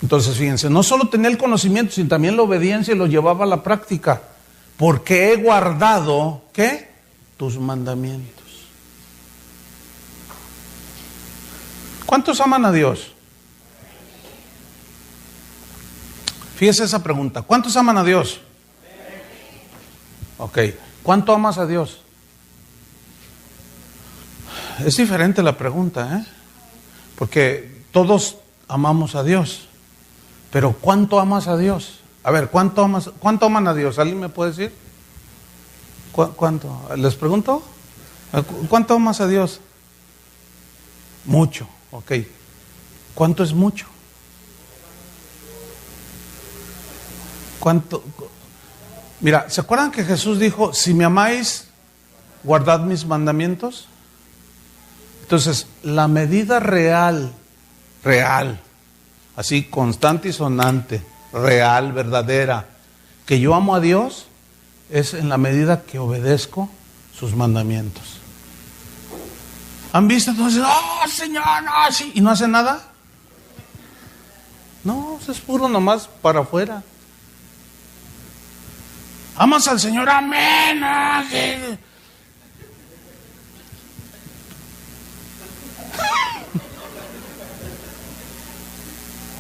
Entonces fíjense, no solo tenía el conocimiento, sino también la obediencia y lo llevaba a la práctica. Porque he guardado, ¿qué? Tus mandamientos. ¿Cuántos aman a Dios? Fíjese esa pregunta. ¿Cuántos aman a Dios? Ok. ¿Cuánto amas a Dios? Es diferente la pregunta, ¿eh? Porque todos amamos a Dios. Pero ¿cuánto amas a Dios? A ver, ¿cuánto aman a Dios? ¿Alguien me puede decir? ¿Cuánto? ¿Les pregunto? ¿Cuánto amas a Dios? Mucho, ok. ¿Cuánto es mucho? ¿Cuánto? Mira, ¿se acuerdan que Jesús dijo, si me amáis, guardad mis mandamientos? Entonces, la medida real, así constante y sonante, real, verdadera, que yo amo a Dios, es en la medida que obedezco sus mandamientos. ¿Han visto? Entonces, oh Señor, no, sí, y no hace nada. No, eso es puro nomás para afuera. ¿Amas al Señor? Amén.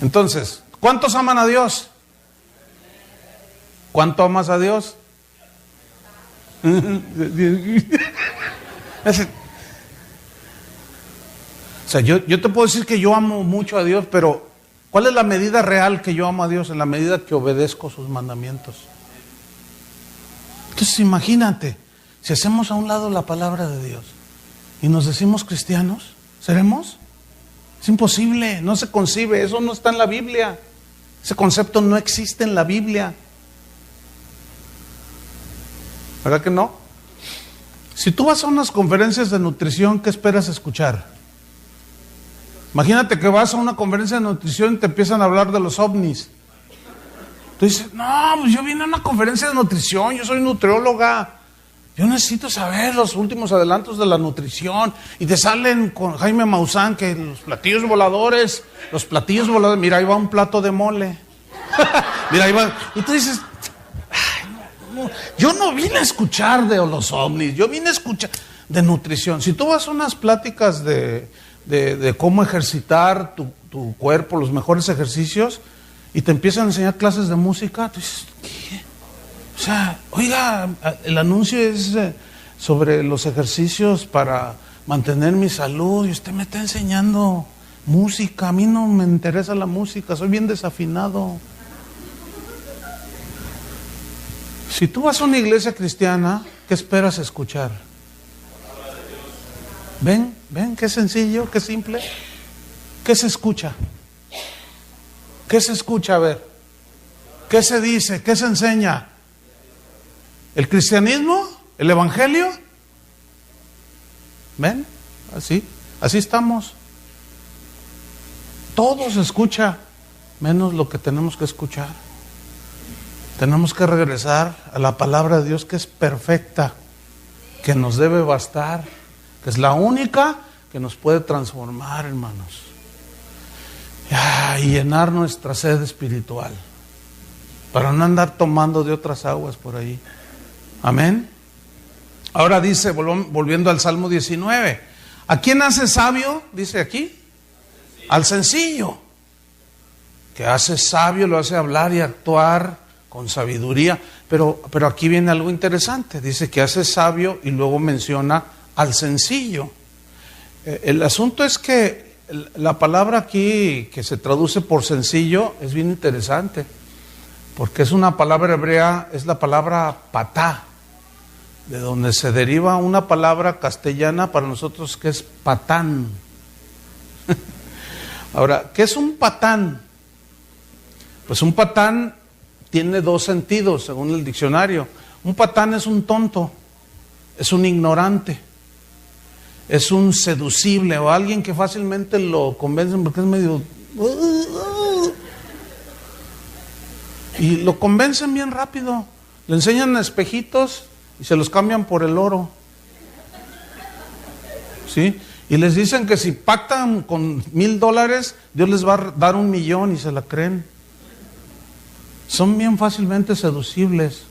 Entonces, ¿cuántos aman a Dios? ¿Cuánto amas a Dios? O sea, yo te puedo decir que yo amo mucho a Dios, pero ¿cuál es la medida real que yo amo a Dios? En la medida que obedezco sus mandamientos. Entonces imagínate, si hacemos a un lado la palabra de Dios y nos decimos cristianos, ¿seremos? Es imposible, no se concibe, eso no está en la Biblia. Ese concepto no existe en la Biblia. ¿Verdad que no? Si tú vas a unas conferencias de nutrición, ¿qué esperas escuchar? Imagínate que vas a una conferencia de nutrición y te empiezan a hablar de los ovnis. Tú dices, no, pues yo vine a una conferencia de nutrición, yo soy nutrióloga. Yo necesito saber los últimos adelantos de la nutrición. Y te salen con Jaime Maussan que los platillos voladores, mira, ahí va un plato de mole. Mira, ahí va. Y tú dices, no, yo no vine a escuchar de los ovnis, yo vine a escuchar de nutrición. Si tú vas a unas pláticas de cómo ejercitar tu cuerpo, los mejores ejercicios, y te empiezan a enseñar clases de música, tú dices, ¿qué? O sea, oiga, el anuncio es sobre los ejercicios para mantener mi salud, y usted me está enseñando música. A mí no me interesa la música, soy bien desafinado. Si tú vas a una iglesia cristiana, ¿qué esperas escuchar? ¿Ven? Qué sencillo, qué simple. ¿Qué se escucha? ¿Qué se escucha? A ver, ¿qué se dice? ¿Qué se enseña? ¿El cristianismo? ¿El evangelio? ¿Ven? Así estamos. Todo se escucha, menos lo que tenemos que escuchar. Tenemos que regresar a la palabra de Dios, que es perfecta, que nos debe bastar, que es la única que nos puede transformar, hermanos, y llenar nuestra sed espiritual, para no andar tomando de otras aguas por ahí. Amén. Ahora dice, volviendo al Salmo 19, ¿a quién hace sabio? Dice aquí, al sencillo. Que hace sabio, lo hace hablar y actuar con sabiduría. Pero aquí viene algo interesante. Dice que hace sabio y luego menciona al sencillo. El asunto es que la palabra aquí que se traduce por sencillo es bien interesante, porque es una palabra hebrea, es la palabra patá, de donde se deriva una palabra castellana para nosotros que es patán. Ahora, ¿qué es un patán? Pues un patán tiene dos sentidos según el diccionario. Un patán es un tonto, es un ignorante, es un seducible o alguien que fácilmente lo convencen porque es medio... Y lo convencen bien rápido. Le enseñan espejitos y se los cambian por el oro. ¿Sí? Y les dicen que si pactan con $1,000, Dios les va a dar 1,000,000 y se la creen. Son bien fácilmente seducibles.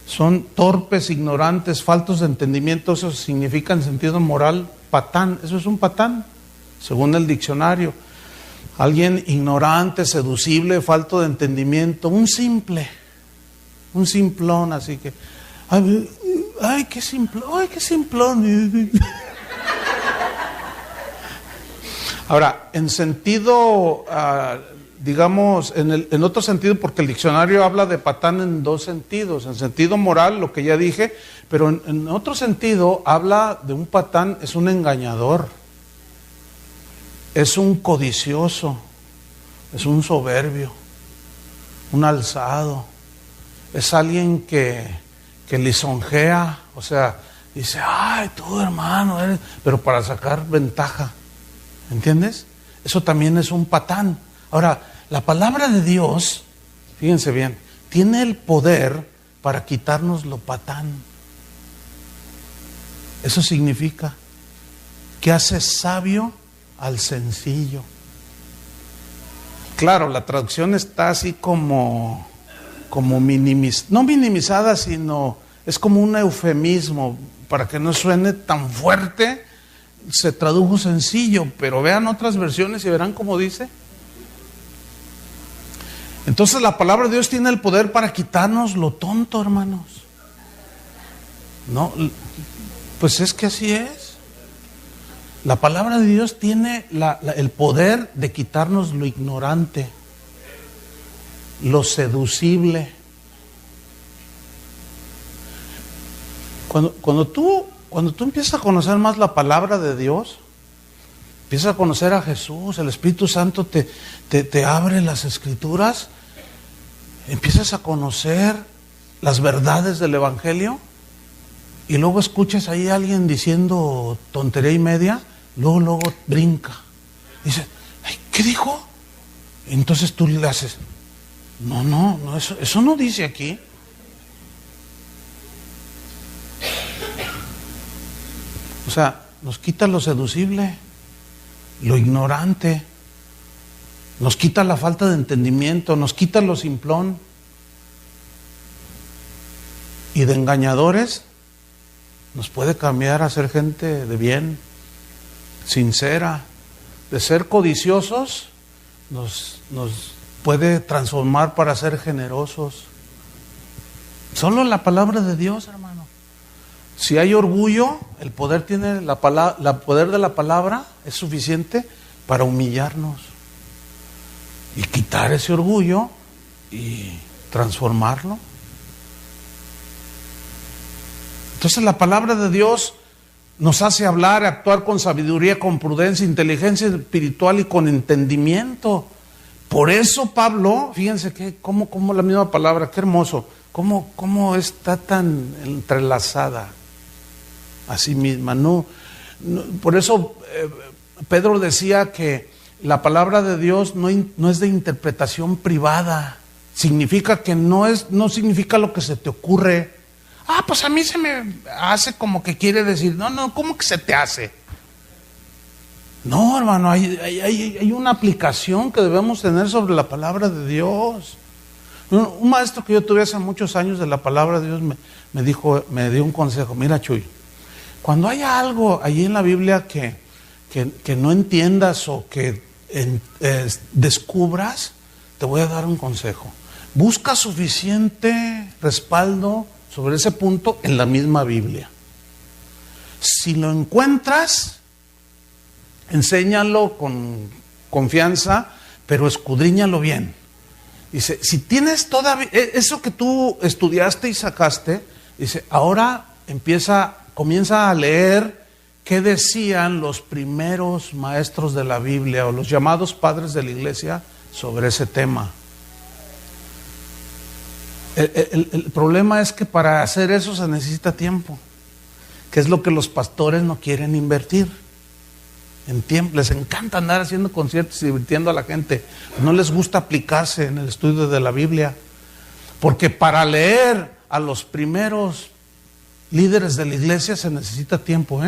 Son torpes, ignorantes, faltos de entendimiento. Eso significa en sentido moral patán. Eso es un patán, según el diccionario. Alguien ignorante, seducible, falto de entendimiento. Un simple, un simplón, así que... Ay, qué simplón. Ahora, en sentido, digamos, en otro sentido, porque el diccionario habla de patán en dos sentidos. En sentido moral, lo que ya dije, pero en otro sentido habla de un patán, es un engañador, es un codicioso, es un soberbio, un alzado, es alguien que lisonjea, o sea, dice, ay, tú hermano, eres, pero para sacar ventaja. ¿Entiendes? Eso también es un patán. Ahora, la palabra de Dios, fíjense bien, tiene el poder para quitarnos lo patán. Eso significa que hace sabio al sencillo. Claro, la traducción está así como no minimizada, sino es como un eufemismo, para que no suene tan fuerte. Se tradujo sencillo, pero vean otras versiones y verán cómo dice. Entonces la palabra de Dios tiene el poder para quitarnos lo tonto, hermanos. No, pues es que así es. La palabra de Dios tiene el poder de quitarnos lo ignorante, lo seducible. Cuando tú empiezas a conocer más la palabra de Dios, empiezas a conocer a Jesús, el Espíritu Santo te abre las Escrituras, empiezas a conocer las verdades del Evangelio, y luego escuchas ahí a alguien diciendo tontería y media, luego brinca. Dice, ay, ¿qué dijo? Entonces tú le haces, no, eso no dice aquí. O sea, nos quita lo seducible, lo ignorante, nos quita la falta de entendimiento, nos quita lo simplón. Y de engañadores nos puede cambiar a ser gente de bien, sincera. De ser codiciosos nos puede transformar para ser generosos. Solo la palabra de Dios, hermano. Si hay orgullo, el poder tiene la poder de la palabra es suficiente para humillarnos y quitar ese orgullo y transformarlo. Entonces la palabra de Dios nos hace hablar, actuar con sabiduría, con prudencia, inteligencia espiritual y con entendimiento. Por eso Pablo, fíjense que cómo la misma palabra, qué hermoso, cómo está tan entrelazada a sí misma. No, por eso Pedro decía que la palabra de Dios no es de interpretación privada. Significa que no significa lo que se te ocurre. Pues a mí se me hace como que quiere decir, no, ¿cómo que se te hace? No, hermano, hay una aplicación que debemos tener sobre la palabra de Dios. Un maestro que yo tuve hace muchos años de la palabra de Dios me dio un consejo. Mira, Chuy, cuando haya algo allí en la Biblia que no entiendas o que descubras, te voy a dar un consejo. Busca suficiente respaldo sobre ese punto en la misma Biblia. Si lo encuentras, enséñalo con confianza, pero escudriñalo bien. Dice, si tienes todavía eso que tú estudiaste y sacaste, dice, ahora comienza a leer qué decían los primeros maestros de la Biblia o los llamados padres de la iglesia sobre ese tema. El problema es que para hacer eso se necesita tiempo, que es lo que los pastores no quieren invertir en tiempo. Les encanta andar haciendo conciertos y divirtiendo a la gente, no les gusta aplicarse en el estudio de la Biblia, porque para leer a los primeros líderes de la iglesia se necesita tiempo,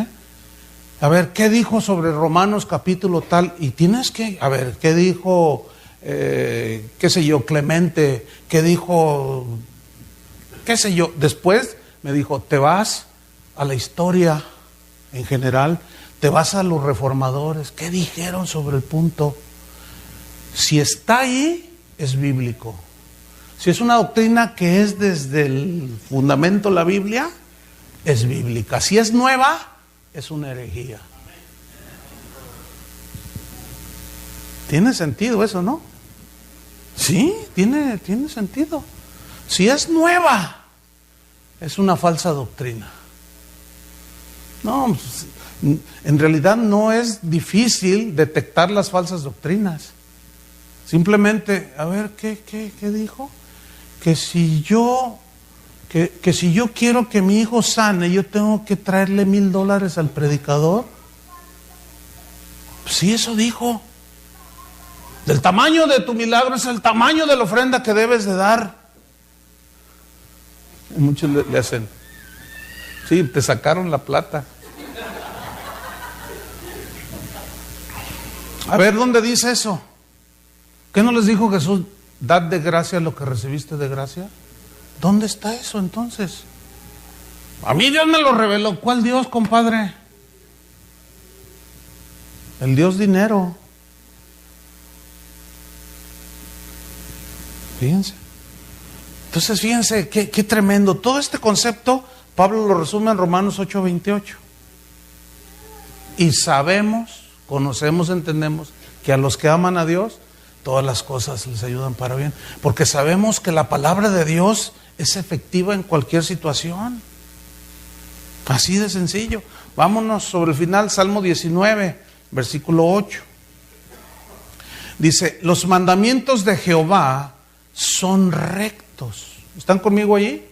A ver, ¿qué dijo sobre Romanos capítulo tal? Y tienes que, a ver, ¿qué dijo qué sé yo, Clemente? ¿Qué dijo? ¿Qué sé yo? Después me dijo, te vas a la historia en general, te vas a los reformadores, ¿qué dijeron sobre el punto? Si está ahí, es bíblico. Si es una doctrina que es desde el fundamento de la Biblia, es bíblica. Si es nueva, es una herejía. ¿Tiene sentido eso, no? Sí, tiene sentido. Si es nueva, es una falsa doctrina. No, en realidad no es difícil detectar las falsas doctrinas. Simplemente, a ver, ¿qué dijo? Que si yo quiero que mi hijo sane, yo tengo que traerle $1,000 al predicador. Sí, eso dijo. Del tamaño de tu milagro es el tamaño de la ofrenda que debes de dar. Y muchos le hacen, sí, te sacaron la plata. A ver, ¿dónde dice eso? ¿Qué no les dijo Jesús? Dad de gracia lo que recibiste de gracia. ¿Dónde está eso entonces? A mí Dios me lo reveló. ¿Cuál Dios, compadre? El Dios dinero. Fíjense. Entonces, fíjense qué tremendo. Todo este concepto, Pablo lo resume en Romanos 8:28. Y sabemos, conocemos, entendemos que a los que aman a Dios, todas las cosas les ayudan para bien. Porque sabemos que la palabra de Dios es efectiva en cualquier situación. Así de sencillo. Vámonos sobre el final, Salmo 19, versículo 8. Dice, los mandamientos de Jehová son rectos. ¿Están conmigo allí?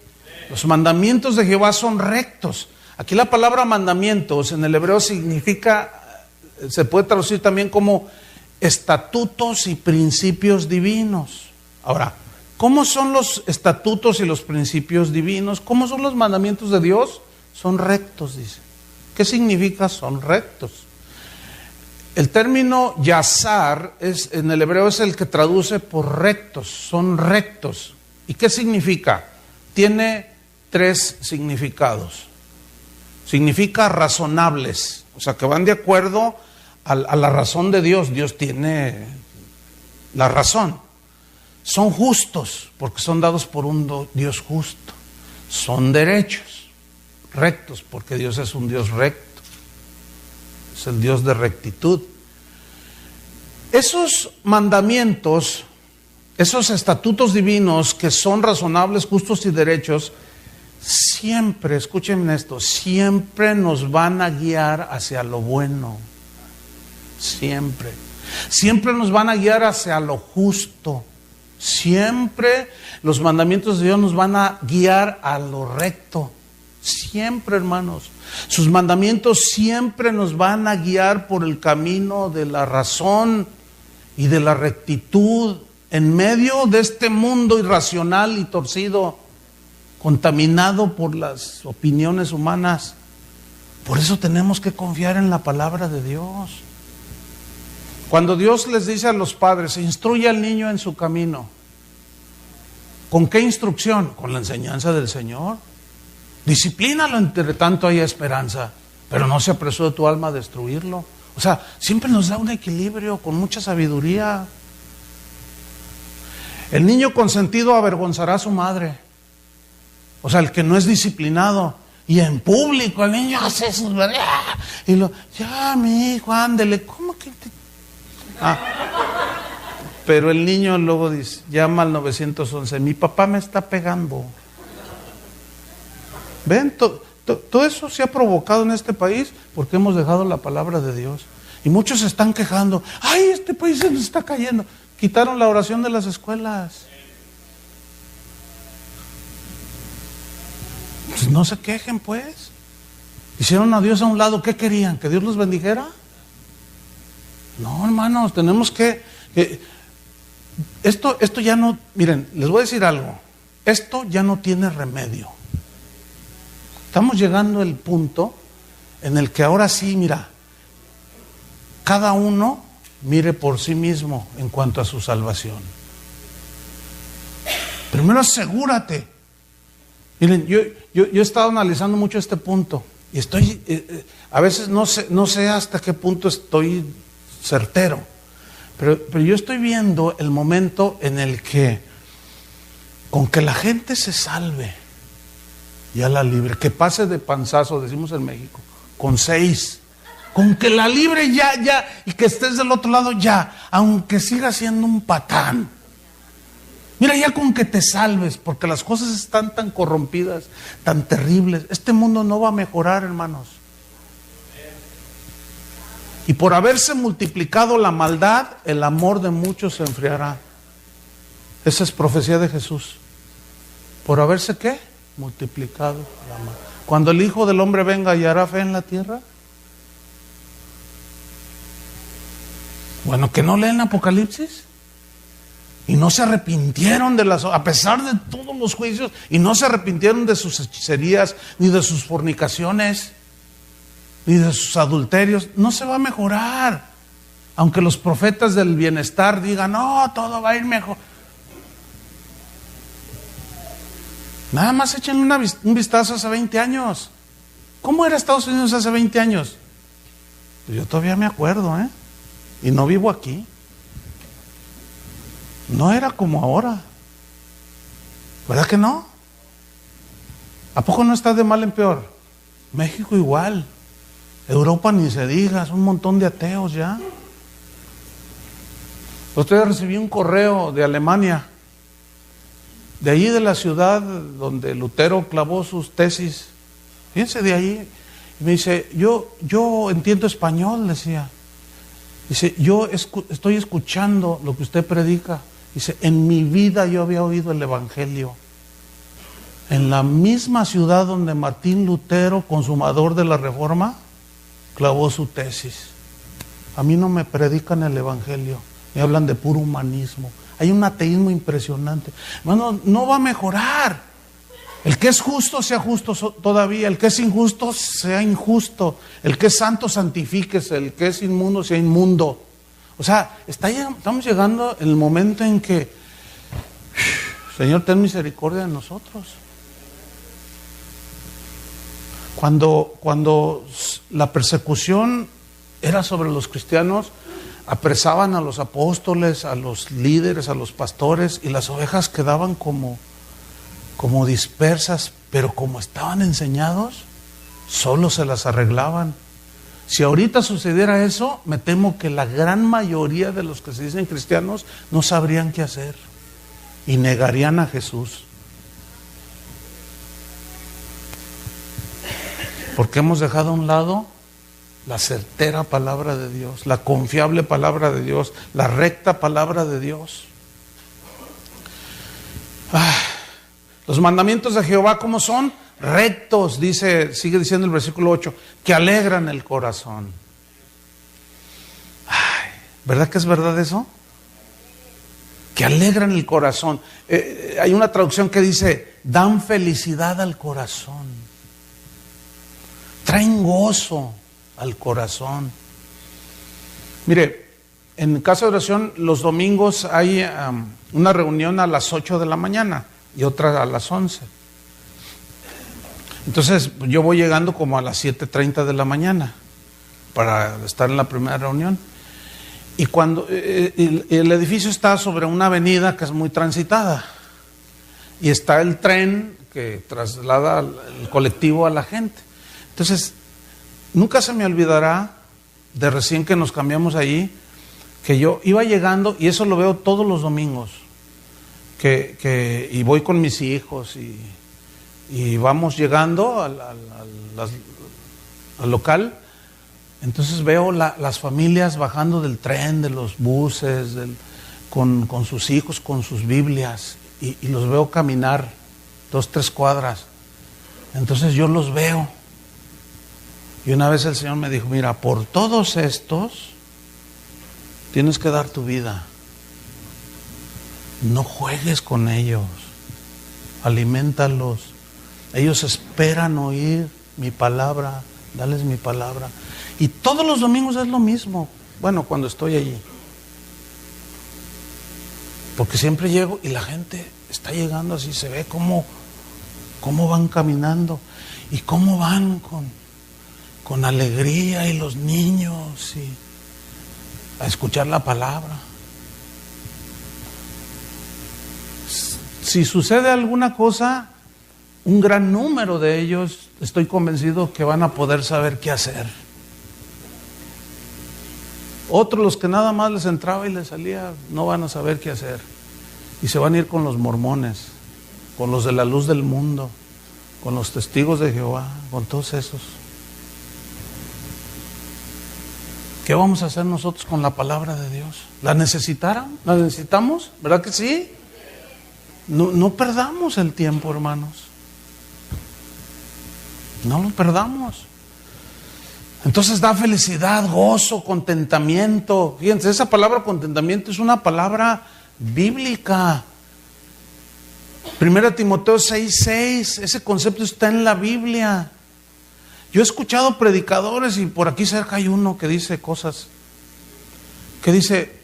Los mandamientos de Jehová son rectos. Aquí la palabra mandamientos en el hebreo significa, se puede traducir también como estatutos y principios divinos. Ahora, ¿cómo son los estatutos y los principios divinos? ¿Cómo son los mandamientos de Dios? Son rectos, dice. ¿Qué significa son rectos? El término yazar en el hebreo es el que traduce por rectos, son rectos. ¿Y qué significa? Tiene 3 significados. Significa razonables, o sea, que van de acuerdo a la razón de Dios. Dios tiene la razón. Son justos, porque son dados por un Dios justo. Son derechos, rectos, porque Dios es un Dios recto. Es el Dios de rectitud. Esos mandamientos, esos estatutos divinos que son razonables, justos y derechos, siempre, escúchenme esto, siempre nos van a guiar hacia lo bueno. Siempre. Siempre nos van a guiar hacia lo justo. Siempre los mandamientos de Dios nos van a guiar a lo recto. Siempre, hermanos. Sus mandamientos siempre nos van a guiar por el camino de la razón y de la rectitud en medio de este mundo irracional y torcido, contaminado por las opiniones humanas. Por eso tenemos que confiar en la palabra de Dios. Cuando Dios les dice a los padres, instruye al niño en su camino, ¿con qué instrucción? Con la enseñanza del Señor. Disciplínalo entre tanto haya esperanza, pero no se apresure tu alma a destruirlo. O sea, siempre nos da un equilibrio con mucha sabiduría. El niño consentido avergonzará a su madre. O sea, el que no es disciplinado. Y en público el niño hace sus... Y ya mi hijo, ándele, ¿cómo que te...? Pero el niño luego dice, llama al 911, mi papá me está pegando. ¿Ven? Todo eso se ha provocado en este país porque hemos dejado la palabra de Dios. Y muchos se están quejando, ¡ay, este país se nos está cayendo! Quitaron la oración de las escuelas. Pues no se quejen, pues. Hicieron a Dios a un lado. ¿Qué querían? ¿Que Dios los bendijera? No, hermanos, tenemos que... Esto ya no... Miren, les voy a decir algo. Esto ya no tiene remedio. Estamos llegando al punto en el que ahora sí, mira, cada uno mire por sí mismo en cuanto a su salvación. Primero asegúrate. Miren, yo he estado analizando mucho este punto y estoy, a veces no sé hasta qué punto estoy certero, pero yo estoy viendo el momento en el que con que la gente se salve, ya la libre, que pase de panzazo, decimos en México, con 6, con que la libre ya, y que estés del otro lado ya, aunque siga siendo un patán. Mira, ya con que te salves, porque las cosas están tan corrompidas, tan terribles. Este mundo no va a mejorar, hermanos. Y por haberse multiplicado la maldad, el amor de muchos se enfriará. Esa es profecía de Jesús. ¿Por haberse qué? Multiplicado la maldad. Cuando el Hijo del Hombre venga, ¿y hará fe en la tierra? Bueno, ¿que no leen Apocalipsis? Y no se arrepintieron a pesar de todos los juicios, y no se arrepintieron de sus hechicerías, ni de sus fornicaciones, ni de sus adulterios. No se va a mejorar. Aunque los profetas del bienestar digan, no, todo va a ir mejor. Nada más échenle un vistazo hace 20 años. ¿Cómo era Estados Unidos hace 20 años? Pues yo todavía me acuerdo, y no vivo aquí. No era como ahora. ¿Verdad que no? ¿A poco no está de mal en peor? México igual. Europa ni se diga, es un montón de ateos ya. Usted recibí un correo de Alemania, de allí de la ciudad donde Lutero clavó sus tesis. Fíjense de ahí. Y me dice, yo entiendo español, decía. Dice, yo estoy escuchando lo que usted predica. Dice, en mi vida yo había oído el Evangelio. En la misma ciudad donde Martín Lutero, consumador de la Reforma, clavó su tesis. A mí no me predican el Evangelio, me hablan de puro humanismo. Hay un ateísmo impresionante. Hermano, no va a mejorar. El que es justo sea justo todavía, el que es injusto sea injusto, el que es santo santifíquese, el que es inmundo sea inmundo. O sea, estamos llegando el momento en que, Señor, ten misericordia de nosotros. Cuando la persecución era sobre los cristianos, apresaban a los apóstoles, a los líderes, a los pastores, y las ovejas quedaban como dispersas, pero como estaban enseñados, solo se las arreglaban. Si ahorita sucediera eso, me temo que la gran mayoría de los que se dicen cristianos no sabrían qué hacer y negarían a Jesús. Porque hemos dejado a un lado la certera palabra de Dios, la confiable palabra de Dios, la recta palabra de Dios. Los mandamientos de Jehová, ¿cómo son? Rectos, sigue diciendo el versículo 8, que alegran el corazón. ¿Verdad que es verdad eso? Que alegran el corazón. Hay una traducción que dice, dan felicidad al corazón. Traen gozo al corazón. Mire, en casa de oración los domingos hay una reunión a las 8 de la mañana y otra a las 11. Entonces yo voy llegando como a las 7:30 de la mañana para estar en la primera reunión. Y cuando el edificio está sobre una avenida que es muy transitada y está el tren que traslada el colectivo a la gente. Entonces, nunca se me olvidará de recién que nos cambiamos allí, que yo iba llegando, y eso lo veo todos los domingos, y voy con mis hijos y vamos llegando al local. Entonces veo las familias bajando del tren, de los buses, con sus hijos, con sus Biblias, y los veo caminar 2-3 cuadras. Entonces yo los veo. Y una vez el Señor me dijo, mira, por todos estos tienes que dar tu vida. No juegues con ellos, aliméntalos. Ellos esperan oír mi palabra, dales mi palabra. Y todos los domingos es lo mismo, bueno, cuando estoy allí. Porque siempre llego y la gente está llegando así, se ve cómo van caminando y cómo van con alegría, y los niños a escuchar la palabra. Si sucede alguna cosa, un gran número de ellos, estoy convencido que van a poder saber qué hacer. Otros, los que nada más les entraba y les salía, no van a saber qué hacer. Y se van a ir con los mormones, con los de la luz del mundo, con los testigos de Jehová, con todos esos. ¿Qué vamos a hacer nosotros con la palabra de Dios? ¿La necesitaron? ¿La necesitamos? ¿Verdad que sí? No perdamos el tiempo, hermanos. No lo perdamos. Entonces da felicidad, gozo, contentamiento. Fíjense, esa palabra contentamiento es una palabra bíblica. 1 Timoteo 6:6, ese concepto está en la Biblia. Yo he escuchado predicadores, y por aquí cerca hay uno que dice cosas, que dice,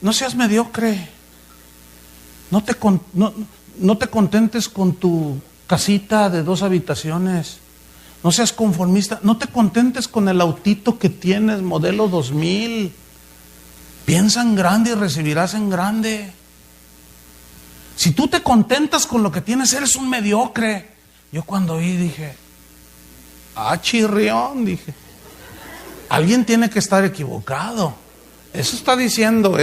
no seas mediocre, no te contentes con tu casita de 2 habitaciones, no seas conformista, no te contentes con el autito que tienes, modelo 2000, piensa en grande y recibirás en grande. Si tú te contentas con lo que tienes, eres un mediocre. Yo cuando oí dije, chirrión, dije, alguien tiene que estar equivocado. Eso está diciendo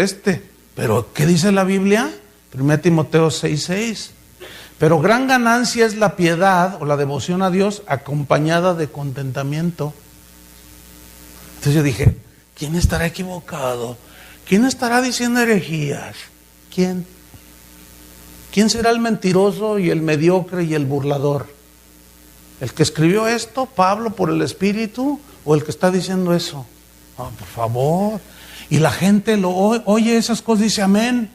pero ¿qué dice la Biblia? 1 Timoteo 6:6. Pero gran ganancia es la piedad o la devoción a Dios acompañada de contentamiento. Entonces yo dije, ¿quién estará equivocado? ¿Quién estará diciendo herejías? ¿Quién? ¿Quién será el mentiroso y el mediocre y el burlador? ¿El que escribió esto, Pablo, por el Espíritu, o el que está diciendo eso? Por favor. Y la gente oye esas cosas y dice amén.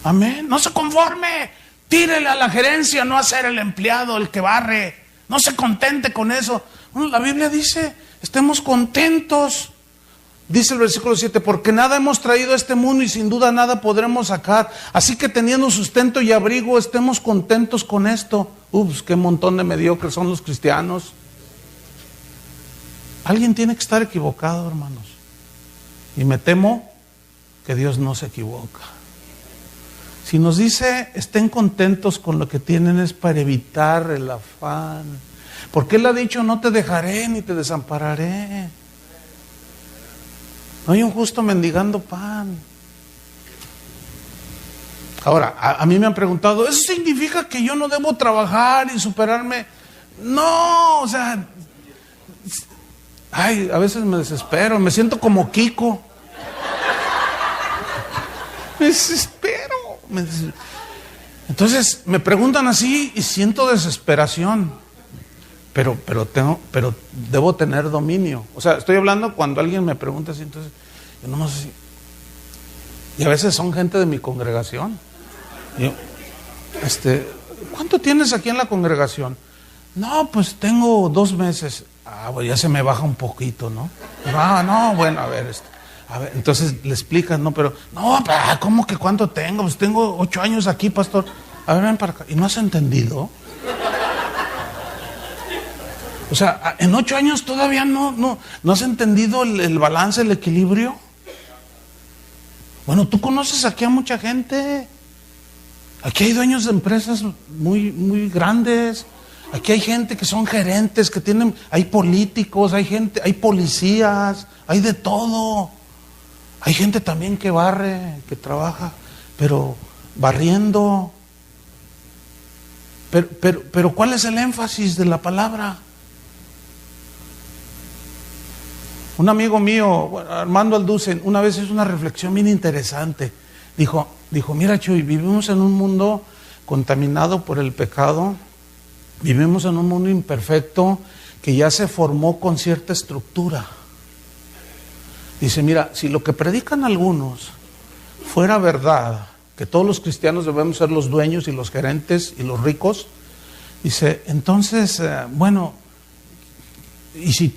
Amén. No se conforme. Tírele a la gerencia, no a ser el empleado, el que barre. No se contente con eso. Bueno, la Biblia dice, estemos contentos. Dice el versículo 7, porque nada hemos traído a este mundo y sin duda nada podremos sacar. Así que teniendo sustento y abrigo, estemos contentos con esto. Ups, qué montón de mediocres son los cristianos. Alguien tiene que estar equivocado, hermanos. Y me temo que Dios no se equivoca. Si nos dice, estén contentos con lo que tienen, es para evitar el afán. Porque Él ha dicho, no te dejaré ni te desampararé. No hay un justo mendigando pan. Ahora, a mí me han preguntado, ¿eso significa que yo no debo trabajar y superarme? No, o sea, ay, a veces me desespero, me siento como Kiko. Me desespero. Entonces me preguntan así y siento desesperación. Pero debo tener dominio. O sea, estoy hablando cuando alguien me pregunta así, entonces yo no sé si. Y a veces son gente de mi congregación. Yo, ¿cuánto tienes aquí en la congregación? No, pues tengo 2 meses. Pues ya se me baja un poquito, ¿no? No, bueno, a ver, entonces le explican, no, pero, no, ¿cómo que cuánto tengo? Pues tengo 8 años aquí, pastor. A ver, ven para acá. ¿Y no has entendido? O sea, en 8 años todavía no has entendido el balance, el equilibrio. Bueno, tú conoces aquí a mucha gente. Aquí hay dueños de empresas muy, muy grandes. Aquí hay gente que son gerentes, que tienen, hay políticos, hay gente, hay policías, hay de todo. Hay gente también que barre, que trabaja, pero barriendo. Pero ¿cuál es el énfasis de la palabra? Un amigo mío, Armando Alducen, una vez hizo una reflexión bien interesante. Dijo, mira Chuy, vivimos en un mundo contaminado por el pecado, vivimos en un mundo imperfecto que ya se formó con cierta estructura. Dice, mira, si lo que predican algunos fuera verdad, que todos los cristianos debemos ser los dueños y los gerentes y los ricos, dice, entonces, bueno, y si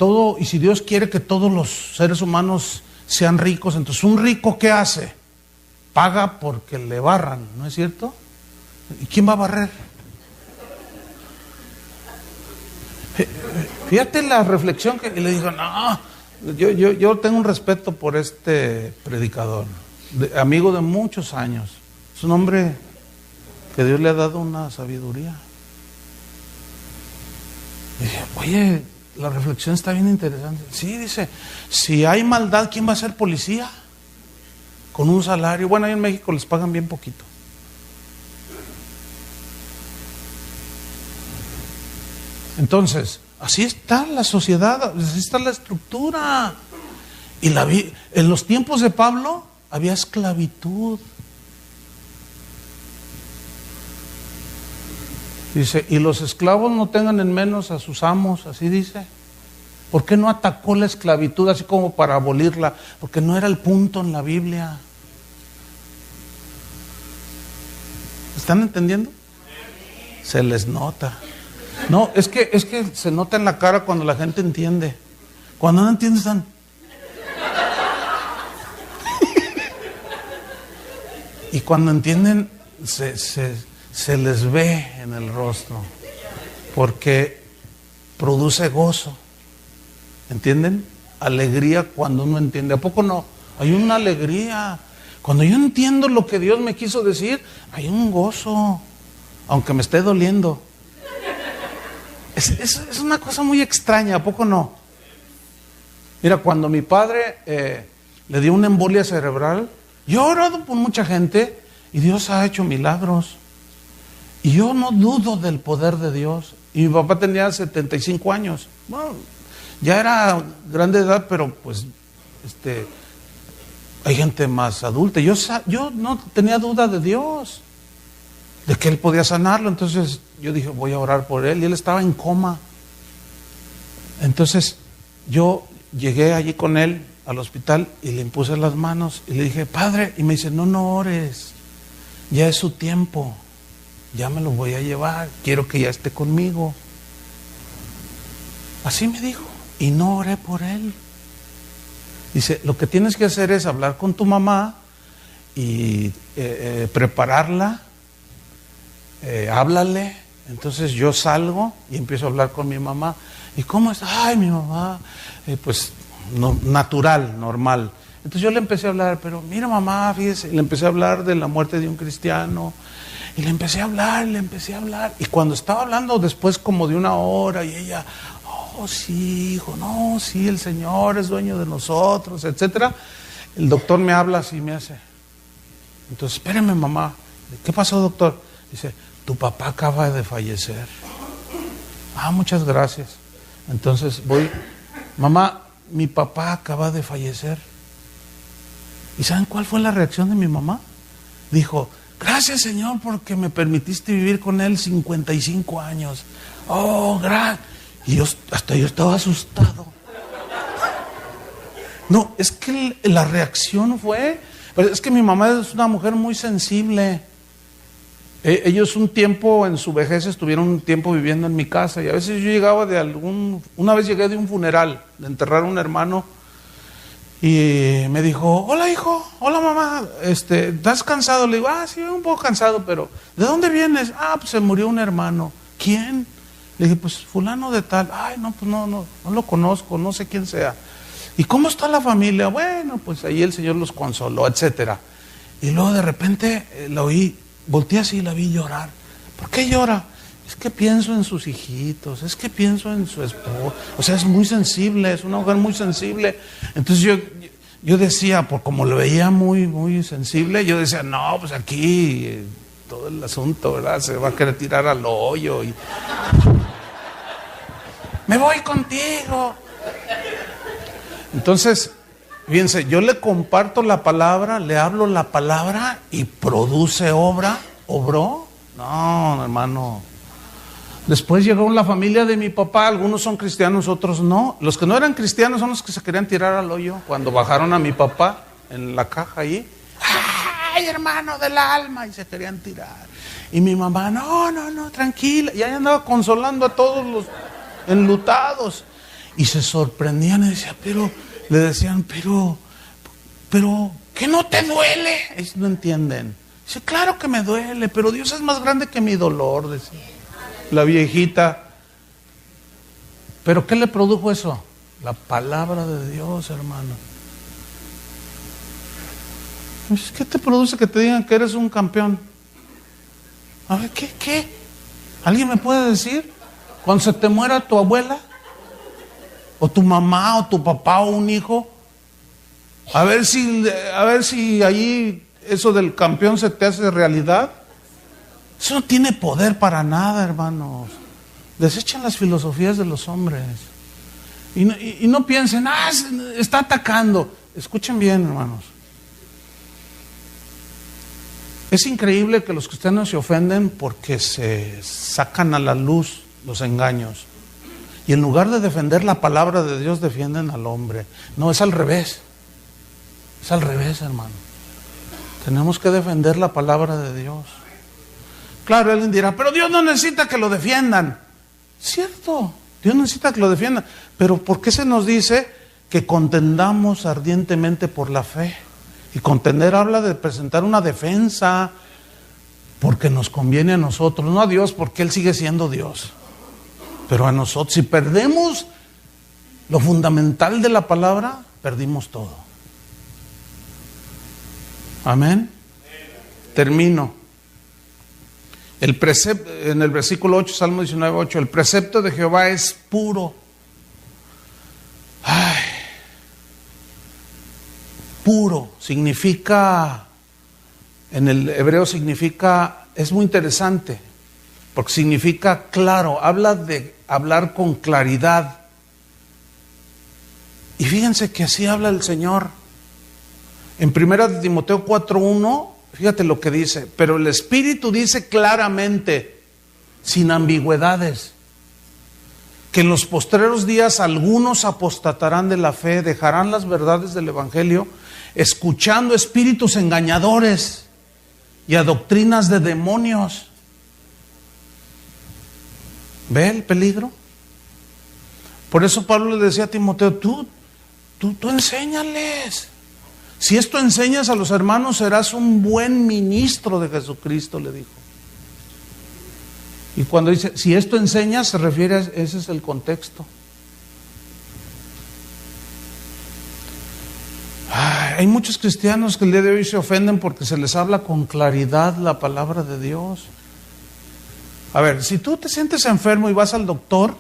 Dios quiere que todos los seres humanos sean ricos, entonces un rico ¿qué hace? Paga porque le barran, ¿no es cierto? ¿Y quién va a barrer? Fíjate la reflexión que le dijo, no, yo tengo un respeto por este predicador, amigo de muchos años. Es un hombre que Dios le ha dado una sabiduría. Y dije, oye, la reflexión está bien interesante. Sí, dice, si hay maldad, ¿quién va a ser policía? Con un salario. Bueno, ahí en México les pagan bien poquito. Entonces, así está la sociedad, así está la estructura. Y en los tiempos de Pablo había esclavitud. Dice, y los esclavos no tengan en menos a sus amos, así dice. ¿Por qué no atacó la esclavitud así como para abolirla? Porque no era el punto en la Biblia. ¿Están entendiendo? Se les nota. No, es que se nota en la cara cuando la gente entiende. Cuando no entienden están. Y cuando entienden se les ve en el rostro, porque produce gozo. ¿Entienden? Alegría cuando uno entiende. ¿A poco no? Hay una alegría. Cuando yo entiendo lo que Dios me quiso decir, hay un gozo, aunque me esté doliendo. Es una cosa muy extraña, ¿a poco no? Mira, cuando mi padre le dio una embolia cerebral, yo he orado por mucha gente y Dios ha hecho milagros. Y yo no dudo del poder de Dios. Y mi papá tenía 75 años. Bueno, ya era grande de edad, pero pues hay gente más adulta. Yo no tenía duda de Dios, de que Él podía sanarlo. Entonces yo dije, voy a orar por él. Y él estaba en coma. Entonces yo llegué allí con él al hospital y le impuse las manos y le dije, Padre, y me dice, no ores, ya es su tiempo. ya me lo voy a llevar, quiero que ya esté conmigo. Así me dijo, y no oré por él. Dice, lo que tienes que hacer es hablar con tu mamá y prepararla, háblale. Entonces yo salgo y empiezo a hablar con mi mamá. ¿Y cómo está? Ay, mi mamá, pues no, natural, normal. Entonces yo le empecé a hablar, pero mira mamá, fíjese, le empecé a hablar de la muerte de un cristiano. Y le empecé a hablar. Y cuando estaba hablando después como de 1 hora y ella, oh sí, hijo, no, sí, el Señor es dueño de nosotros, etcétera. El doctor me habla así, me hace. Entonces, espéreme mamá. ¿Qué pasó, doctor? Dice, tu papá acaba de fallecer. Ah, muchas gracias. Entonces voy, mamá, mi papá acaba de fallecer. ¿Y saben cuál fue la reacción de mi mamá? Dijo, gracias Señor porque me permitiste vivir con él 55 años. Oh, gracias. Y hasta yo estaba asustado. No, es que la reacción fue, es que mi mamá es una mujer muy sensible. Ellos un tiempo en su vejez estuvieron un tiempo viviendo en mi casa y a veces yo llegaba una vez llegué de un funeral, de enterrar a un hermano y me dijo, hola hijo, hola mamá, ¿estás cansado? Le digo, sí, un poco cansado, pero ¿de dónde vienes? Pues se murió un hermano. ¿Quién? Le dije, pues fulano de tal. Ay, no, pues no lo conozco, no sé quién sea. ¿Y cómo está la familia? Bueno, pues ahí el Señor los consoló, etcétera. Y luego de repente la oí, volteé así y la vi llorar. ¿Por qué llora? Es que pienso en sus hijitos, es que pienso en su esposo. O sea, es muy sensible, es una mujer muy sensible. Entonces yo decía, por como lo veía muy, muy sensible, yo decía, no, pues aquí todo el asunto, ¿verdad? Se va a querer tirar al hoyo y me voy contigo. Entonces, fíjense, yo le comparto la palabra, le hablo la palabra y produce obra. ¿Obró? No, hermano. Después llegó la familia de mi papá, algunos son cristianos, otros no. Los que no eran cristianos son los que se querían tirar al hoyo cuando bajaron a mi papá en la caja ahí. ¡Ay, hermano del alma! Y se querían tirar. Y mi mamá, no, tranquila. Y ahí andaba consolando a todos los enlutados. Y se sorprendían y le decían, pero, ¿qué no te duele? Ellos no entienden. Dice, claro que me duele, pero Dios es más grande que mi dolor, decía la viejita. ¿Pero qué le produjo eso? La palabra de Dios, hermano. ¿Qué te produce que te digan que eres un campeón? A ver, ¿qué? ¿Alguien me puede decir? Cuando se te muera tu abuela, o tu mamá, o tu papá, o un hijo, a ver si ahí eso del campeón se te hace realidad. Eso no tiene poder para nada, hermanos. Desechen las filosofías de los hombres. Y no piensen, está atacando. Escuchen bien, hermanos. Es increíble que los cristianos se ofenden porque se sacan a la luz los engaños. Y en lugar de defender la palabra de Dios, defienden al hombre. No, es al revés. Es al revés, hermano. Tenemos que defender la palabra de Dios. Claro, alguien dirá, pero Dios no necesita que lo defiendan. Cierto, Dios necesita que lo defiendan. Pero ¿por qué se nos dice que contendamos ardientemente por la fe? Y contender habla de presentar una defensa porque nos conviene a nosotros, no a Dios, porque Él sigue siendo Dios. Pero a nosotros, si perdemos lo fundamental de la palabra, perdimos todo. Amén. Termino. En el versículo 8, Salmo 19, 8, el precepto de Jehová es puro. Puro significa, en el hebreo significa, es muy interesante, porque significa claro, habla de hablar con claridad. Y fíjense que así habla el Señor. En 1 Timoteo 4:1, fíjate lo que dice, pero el Espíritu dice claramente, sin ambigüedades, que en los postreros días algunos apostatarán de la fe, dejarán las verdades del Evangelio, escuchando espíritus engañadores y a doctrinas de demonios. ¿Ve el peligro? Por eso Pablo le decía a Timoteo, tú enséñales. Si esto enseñas a los hermanos, serás un buen ministro de Jesucristo, le dijo. Y cuando dice, si esto enseñas, se refiere a ese es el contexto. Hay muchos cristianos que el día de hoy se ofenden porque se les habla con claridad la palabra de Dios. A ver, si tú te sientes enfermo y vas al doctor,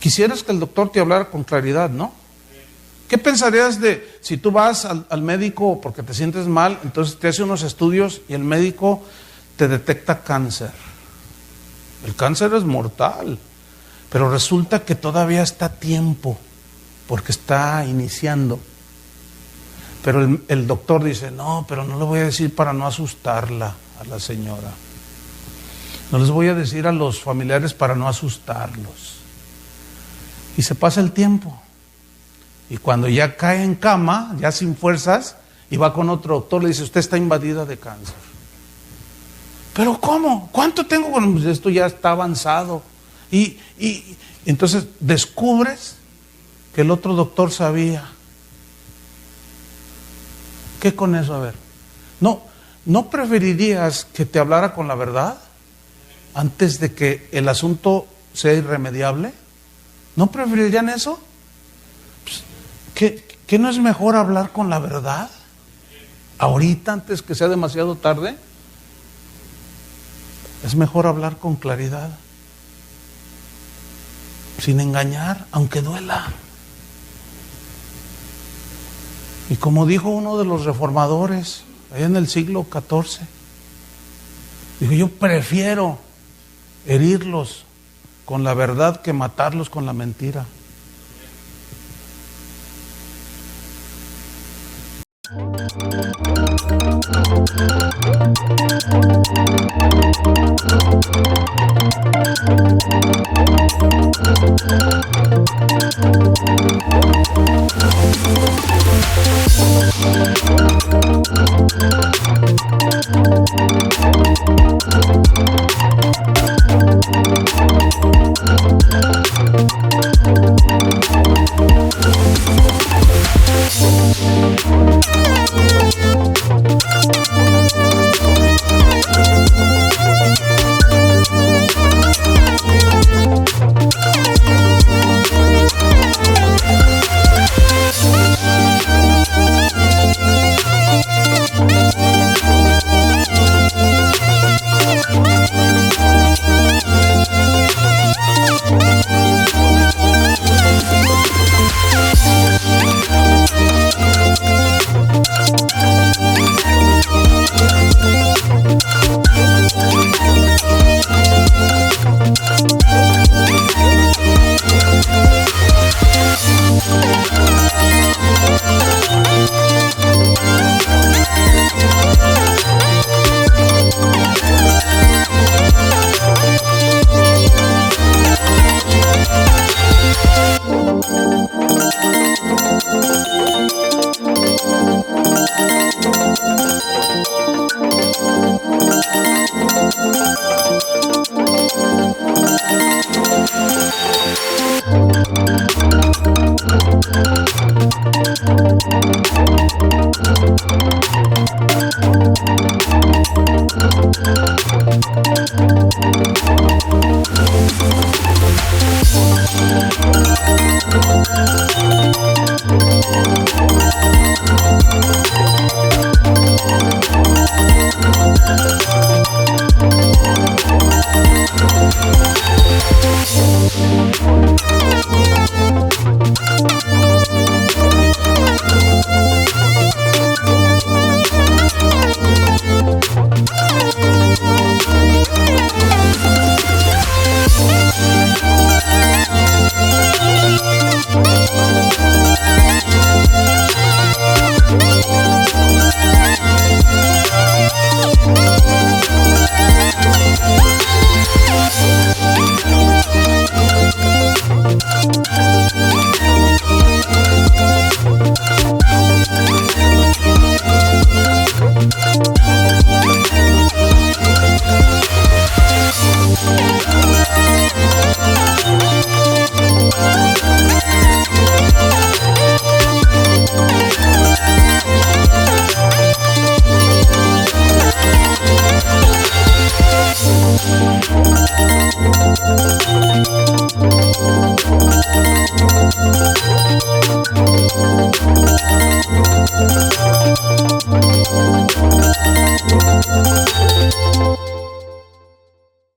quisieras que el doctor te hablara con claridad, ¿no? ¿Qué pensarías de si tú vas al médico porque te sientes mal, entonces te hace unos estudios y el médico te detecta cáncer? El cáncer es mortal, pero resulta que todavía está a tiempo porque está iniciando. Pero el doctor dice, no, pero no le voy a decir para no asustarla a la señora. No les voy a decir a los familiares para no asustarlos. Y se pasa el tiempo. Y cuando ya cae en cama, ya sin fuerzas, y va con otro doctor, le dice, usted está invadida de cáncer. ¿Pero cómo? ¿Cuánto tengo? Bueno, pues esto ya está avanzado. Y entonces descubres que el otro doctor sabía. ¿Qué con eso? A ver, ¿no preferirías que te hablara con la verdad antes de que el asunto sea irremediable? ¿No preferirían eso? Pues, ¿qué no es mejor hablar con la verdad ahorita antes que sea demasiado tarde? Es mejor hablar con claridad, sin engañar, aunque duela. Y como dijo uno de los reformadores, allá en el siglo XIV, dijo, yo prefiero herirlos con la verdad que matarlos con la mentira.